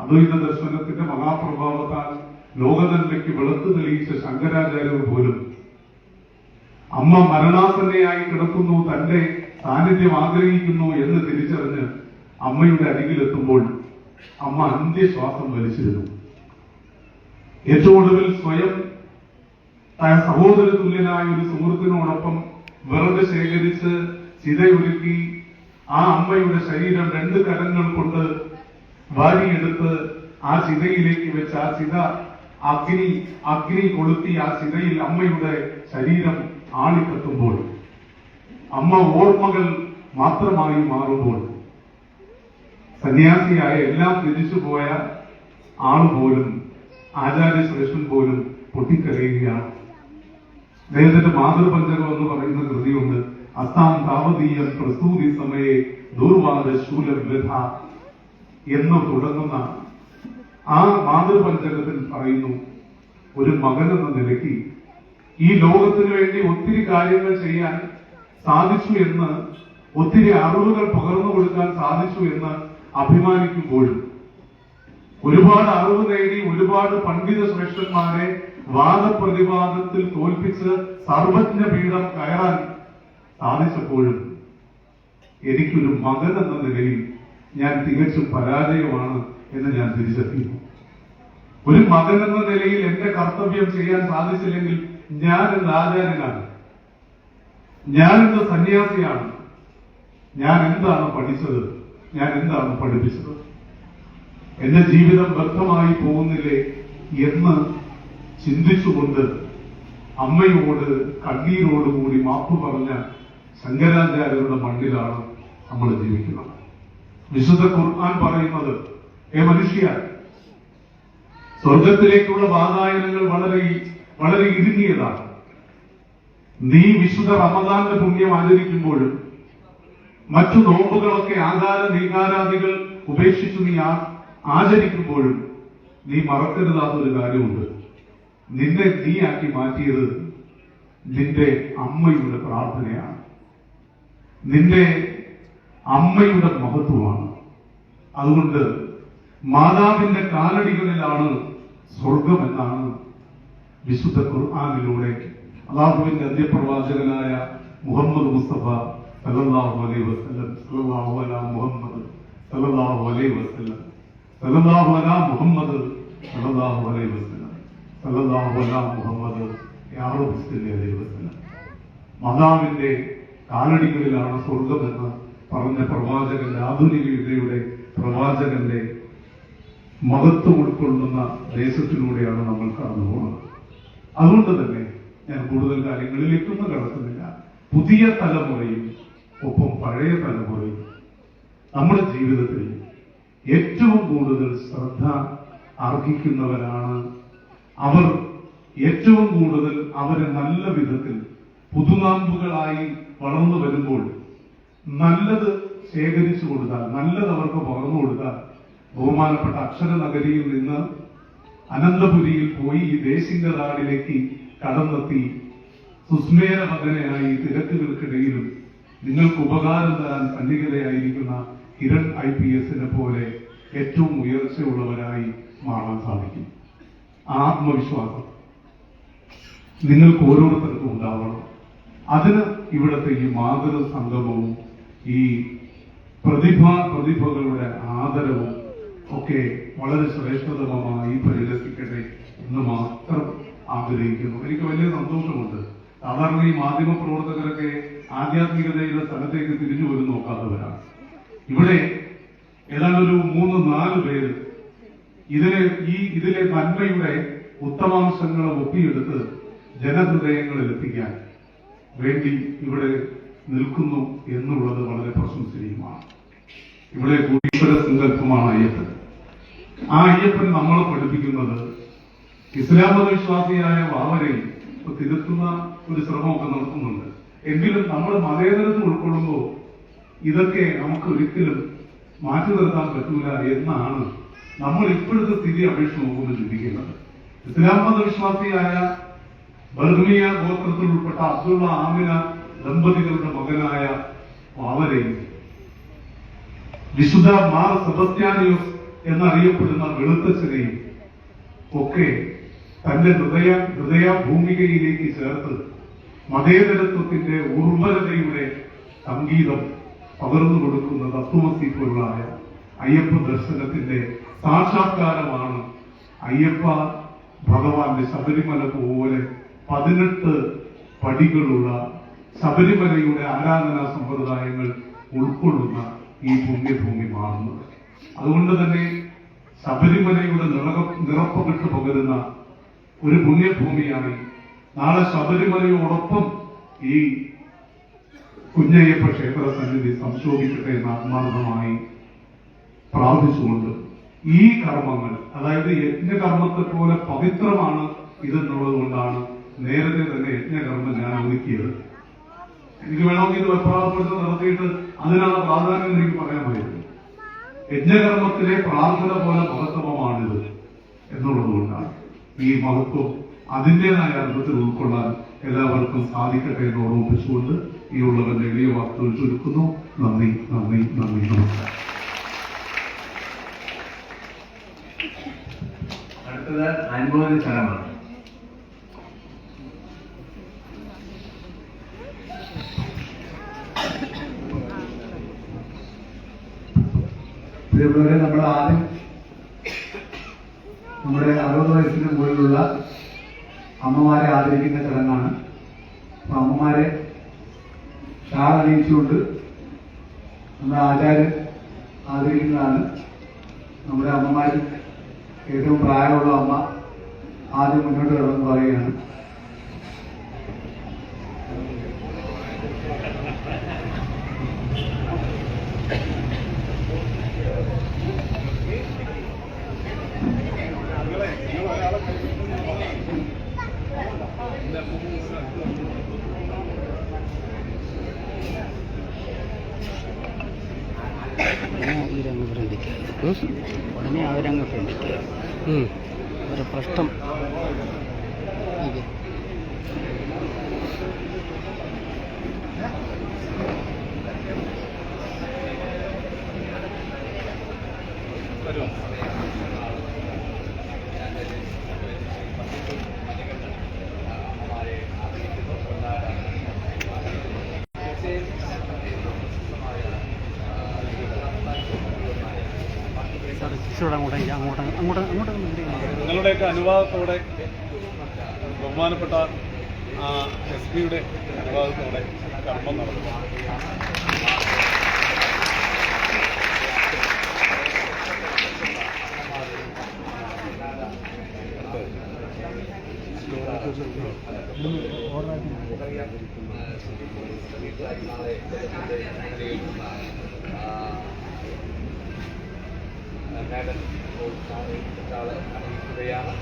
അദ്വൈത ദർശനത്തിന്റെ മഹാപ്രഭാവത്താൽ ലോകനന്മയ്ക്ക് വെളുത്തു തെളിയിച്ച ശങ്കരാചാര്യർ പോലും അമ്മ മരണാസന്നയായി കിടക്കുന്നു, തന്റെ സാന്നിധ്യം ആഗ്രഹിക്കുന്നു എന്ന് തിരിച്ചറിഞ്ഞ് അമ്മയുടെ അരികിലെത്തുമ്പോൾ അമ്മ അന്ത്യശ്വാസം വലിച്ചിരുന്നു. ഏറ്റവും ഒടുവിൽ സ്വയം സഹോദര തുല്യനായ ഒരു സുഹൃത്തിനോടൊപ്പം വിറക് ശേഖരിച്ച് ചിതയൊരുക്കി ആ അമ്മയുടെ ശരീരം രണ്ട് കരങ്ങൾ കൊണ്ട് വാരിയെടുത്ത് ആ ചിതയിലേക്ക് വെച്ച് ആ ചിത അഗ്നി കൊളുത്തി ആ ചിതയിൽ അമ്മയുടെ ശരീരം ആളിക്കത്തുമ്പോൾ, അമ്മ ഓർമ്മകൾ മാത്രമായി മാറുമ്പോൾ, സന്യാസിയായ എല്ലാം തിരിച്ചുപോയ ആളുപോലും, ആചാര്യശ്രേഷ്ഠൻ പോലും പൊട്ടിക്കരയുകയാണ്. അദ്ദേഹത്തിന്റെ മാതൃപഞ്ചകം എന്ന് പറയുന്ന കൃതിയുണ്ട്. അസാം താവതീയം പ്രസൂതി സമയെ ദുർവാദ ശൂലം വൃഥ എന്ന് തുടങ്ങുന്ന ആ മാതൃപഞ്ചകത്തിൽ പറയുന്നു, ഒരു മകനെന്ന നിലയ്ക്ക് ഈ ലോകത്തിന് വേണ്ടി ഒത്തിരി കാര്യങ്ങൾ ചെയ്യാൻ സാധിച്ചു എന്ന്, ഒത്തിരി അറിവുകൾ പകർന്നു കൊടുക്കാൻ സാധിച്ചു എന്ന് അഭിമാനിക്കുമ്പോഴും, ഒരുപാട് അറിവ് നേടി ഒരുപാട് പണ്ഡിത ശ്രേഷ്ഠന്മാരെ വാദപ്രതിവാദത്തിൽ തോൽപ്പിച്ച് സർവജ്ഞ പീഠം കയറാൻ സാധിച്ചപ്പോഴും എനിക്കൊരു മകൻ എന്ന നിലയിൽ ഞാൻ തികച്ചും പരാജയമാണ് എന്ന് ഞാൻ തിരിച്ചറിയുന്നു. ഒരു മകൻ എന്ന നിലയിൽ എന്റെ കർത്തവ്യം ചെയ്യാൻ സാധിച്ചില്ലെങ്കിൽ ഞാൻ ഇന്ന് ആചാര്യനാണ്, ഞാൻ ഇന്ന് സന്യാസിയാണ്, ഞാൻ എന്താണ് പഠിച്ചത്, ഞാൻ എന്താണ് പഠിപ്പിച്ചത്, എന്റെ ജീവിതം വ്യർത്ഥമായി പോകുന്നില്ലേ എന്ന് ചിന്തിച്ചുകൊണ്ട് അമ്മയോട് കണ്ണീരോടുകൂടി മാപ്പ് പറഞ്ഞ ശങ്കരാചാര്യരുടെ മണ്ണിലാണ് നമ്മൾ ജീവിക്കുന്നത്. വിശുദ്ധ ഖുർആൻ പറയുന്നത്, മനുഷ്യ, സ്വർഗത്തിലേക്കുള്ള വാതായനങ്ങൾ വളരെ ഇടുങ്ങിയതാണ്. നീ വിശുദ്ധ റമദാന്റെ പുണ്യം ആചരിക്കുമ്പോഴും മറ്റു നോമ്പുകളൊക്കെ ആകാര നീകാരാദികൾ ഉപേക്ഷിച്ചു നീ ആചരിക്കുമ്പോഴും നീ മറക്കരുതാത്തൊരു കാര്യമുണ്ട്. നിന്നെ നീയാക്കി മാറ്റിയത് നിന്റെ അമ്മയുടെ പ്രാർത്ഥനയാണ്, നിന്റെ അമ്മയുടെ മഹത്വമാണ്. അതുകൊണ്ട് മാതാവിന്റെ കാലടികളിലാണ് സ്വർഗമെന്നാണ് വിശുദ്ധ ഖുർആനിലൂടെ അല്ലാഹുവിന്റെ അന്ത്യപ്രവാചകനായ മുഹമ്മദ് മുസ്തഫ സല്ലല്ലാഹു അലൈഹി വസല്ലം, സല്ലല്ലാഹു അലാ മുഹമ്മദ് സല്ലല്ലാഹു അലൈഹി വസല്ലം, സല്ലല്ലാഹു അലാ മുഹമ്മദ് സല്ലല്ലാഹു അലൈഹി വസല്ലം, സല്ലല്ലാഹു അലാ മുഹമ്മദ് യാ റബ്ബി അലൈഹി വസല്ലം. മാതാവിന്റെ കാലടികളിലാണ് സ്വർഗമെന്ന് പറഞ്ഞ പ്രവാചകന്റെ, ആധുനിക യുഗയുടെ പ്രവാചകന്റെ മഹത്വം ഉൾക്കൊള്ളുന്ന ദേശത്തിലൂടെയാണ് നമ്മൾ കടന്നു പോകുന്നത്. അതുകൊണ്ട് തന്നെ ഞാൻ കൂടുതൽ കാര്യങ്ങളിലേക്കൊന്നും കടക്കുന്നില്ല. പുതിയ തലമുറയും ഒപ്പം പഴയ തലമുറയും നമ്മുടെ ജീവിതത്തിൽ ഏറ്റവും കൂടുതൽ ശ്രദ്ധ അർഹിക്കുന്നവരാണ്. അവർ ഏറ്റവും കൂടുതൽ അവരെ നല്ല വിധത്തിൽ പുതുനാമ്പുകളായി വളർന്നു വരുമ്പോൾ നല്ലത് ശേഖരിച്ചു കൊടുത്താൽ, നല്ലത് അവർക്ക് പകർന്നു കൊടുത്താൽ, ബഹുമാനപ്പെട്ട അക്ഷരനഗരിയിൽ നിന്ന് അനന്തപുരിയിൽ പോയി ഈ ദേശിംഗനാടിലേക്ക് കടന്നെത്തി സുസ്മേരമകനെയായി തിരക്കുകൾക്കിടയിലും നിങ്ങൾക്ക് ഉപകാരം തരാൻ സന്നിഹിതയായിരിക്കുന്ന കിരൺ IPSനെ പോലെ ഏറ്റവും ഉയർച്ചയുള്ളവരായി മാറാൻ സാധിക്കും. ആത്മവിശ്വാസം നിങ്ങൾക്ക് ഓരോരുത്തർക്കും ഉണ്ടാവണം. അതിന് ഇവിടുത്തെ ഈ മാതൃ സംഗമവും ഈ പ്രതിഭകളുടെ ആദരവും ഒക്കെ വളരെ ശ്രേഷ്ഠതമമായി പരിലസിക്കട്ടെ എന്ന് മാത്രം ആഗ്രഹിക്കുന്നു. എനിക്ക് വലിയ സന്തോഷമുണ്ട്. സാധാരണ ഈ മാധ്യമ പ്രവർത്തകരൊക്കെ ആധ്യാത്മികതയുടെ സ്ഥലത്തേക്ക് തിരിഞ്ഞു പോലും നോക്കാത്തവരാണ്. ഇവിടെ ഏതാണ്ട് ഒരു 3-4 പേര് ഇതിലെ നന്മയുടെ ഉത്തമാംശങ്ങളെ ഒപ്പിയെടുത്ത് ജനഹൃദയങ്ങളിൽ എത്തിക്കാൻ വേണ്ടി ഇവിടെ നിൽക്കുന്നു എന്നുള്ളത് വളരെ പ്രശംസനീയമാണ്. ഇവിടെ ഈശ്വര സങ്കല്പമാണ് അയ്യപ്പൻ. ആ അയ്യപ്പൻ നമ്മളെ പഠിപ്പിക്കുന്നത് ഇസ്ലാം മതവിശ്വാസിയായ വാവരെ തിരുത്തുന്ന ഒരു ശ്രമമൊക്കെ നടത്തുന്നുണ്ട്. എങ്കിലും നമ്മൾ മതേതരത്വം ഉൾക്കൊള്ളുമ്പോൾ ഇതൊക്കെ നമുക്ക് ഒരിക്കലും മാറ്റി നിർത്താൻ പറ്റൂല എന്നാണ് നമ്മൾ ഇപ്പോഴത്തെ സ്ഥിതി അപേക്ഷിച്ച് നോക്കുമ്പോൾ ചിന്തിക്കുന്നത്. ഇസ്ലാം മതവിശ്വാസിയായ ബർമിയ ഗോത്രത്തിൽ ഉൾപ്പെട്ട അബ്ദുള്ള ആമിന ദമ്പതികളുടെ മകനായ വാവരെയും വിശുദ്ധ മാർ സെബസ്ത്യാനിയോസ് എന്നറിയപ്പെടുന്ന വെളുത്തച്ഛനെയും ഒക്കെ തന്റെ ഹൃദയഭൂമികയിലേക്ക് ചേർത്ത് മതേതരത്വത്തിന്റെ ഉർവരതയുടെ സംഗീതം പകർന്നു കൊടുക്കുന്ന തത്വമസി പോലുള്ള അയ്യപ്പ ദർശനത്തിന്റെ സാക്ഷാത്കാരമാണ് അയ്യപ്പ ഭഗവാന്റെ ശബരിമല പോലെ 18 പടികളുള്ള ശബരിമലയുടെ ആരാധനാ സമ്പ്രദായങ്ങൾ ഉൾക്കൊള്ളുന്ന ഈ പുണ്യഭൂമി മാറുന്നത്. അതുകൊണ്ട് തന്നെ ശബരിമലയുടെ നിറപ്പകിട്ട് പകരുന്ന ഒരു പുണ്യഭൂമിയായി നാളെ ശബരിമലയോടൊപ്പം ഈ കുഞ്ഞയ്യപ്പ ക്ഷേത്ര സന്നിധി സംശോഭിക്കട്ടെ എന്ന് ആത്മാർത്ഥമായി പ്രാർത്ഥിച്ചുകൊണ്ട് ഈ കർമ്മങ്ങൾ, അതായത് യജ്ഞകർമ്മത്തെ പോലെ പവിത്രമാണ് ഇതെന്നുള്ളത് കൊണ്ടാണ് നേരത്തെ തന്നെ യജ്ഞകർമ്മം ഞാൻ ഒതുക്കിയത്. എനിക്ക് വേണമെങ്കിൽ ഇത് വെപ്രാളപ്പെട്ട് നടത്തിയിട്ട് അതിനാണ് പ്രാധാന്യം എനിക്ക് പറയാൻ പറ്റുന്നത്. യജ്ഞകർമ്മത്തിലെ പ്രാർത്ഥന പോലെ മഹത്വമാണിത് എന്നുള്ളതുകൊണ്ടാണ് ഈ മഹത്വം അതിൻ്റെതായ അർത്ഥത്തിൽ ഉൾക്കൊള്ളാൻ എല്ലാവർക്കും സാധിക്കട്ടെ എന്ന് ഓർമ്മിപ്പിച്ചുകൊണ്ട് ഈ ഉള്ളവന്റെ എളിയ വാക്കുകൾ ചുരുക്കുന്നു. നന്ദി, നന്ദി, നന്ദി, നമസ്കാരം. അടുത്തത് അനുമോദന ചടങ്ങാണ്. ഇതേപോലെ നമ്മൾ ആദ്യം നമ്മുടെ 60 വയസ്സിന് മുകളിലുള്ള അമ്മമാരെ ആദരിക്കുന്ന ചടങ്ങാണ്. അപ്പൊ അമ്മമാരെ ഷാൾ അണിയിച്ചുകൊണ്ട് നമ്മുടെ ആചാര്യൻ ആദരിക്കുന്നതാണ്. നമ്മുടെ അമ്മമാരിൽ ഏറ്റവും പ്രായമുള്ള അമ്മ ആദ്യം മുന്നോട്ട് കടന്ന് പറയുകയാണ്. ഉടനെ അവരങ്ങ് ഫ്രണ്ടിക്കുക. ഒരു പ്രശ്നം നിങ്ങളുടെയൊക്കെ അനുവാദത്തോടെ ബഹുമാനപ്പെട്ട SP-യുടെ അനുവാദത്തോടെ കർമ്മം നടത്തും. Thank you. മേഡൽ ആളെ അറിയിക്കുകയാണ്.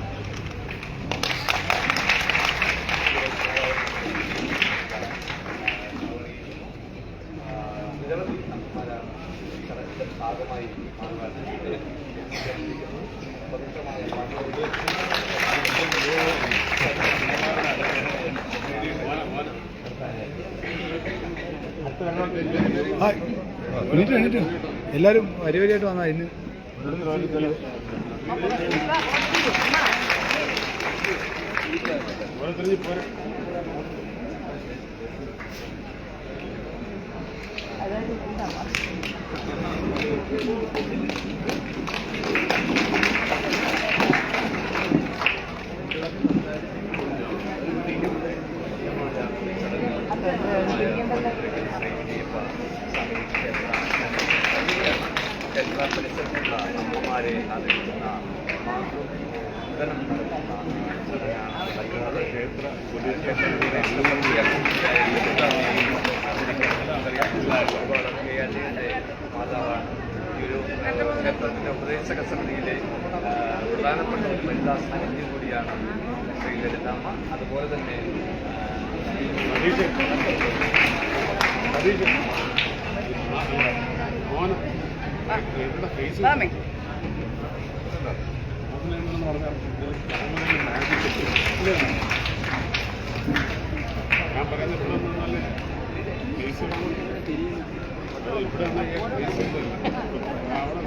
നിരവധി അമ്മമാരാണ് ചടങ്ങിന്റെ ഭാഗമായി മാറുവാൻ പവിത്രമായ എല്ലാവരും വരിവരിയായിട്ട് വന്നാ ഇന്ന് എല്ലാ പരിസരത്തുള്ള അമ്മമാരെ അറിയിക്കുന്ന മാതൃദനം മാതാവാണ്. ഈ ഒരു ക്ഷേത്രത്തിന്റെ ഉപദേശക സമിതിയിലെ പ്രധാനപ്പെട്ട ഒരു വനിതാ സാന്നിധ്യം കൂടിയാണ് ശ്രീ ലളിതാമ്മ. അതുപോലെ തന്നെ ഞാൻ പറയുന്നത് ഇവിടെ അവിടെ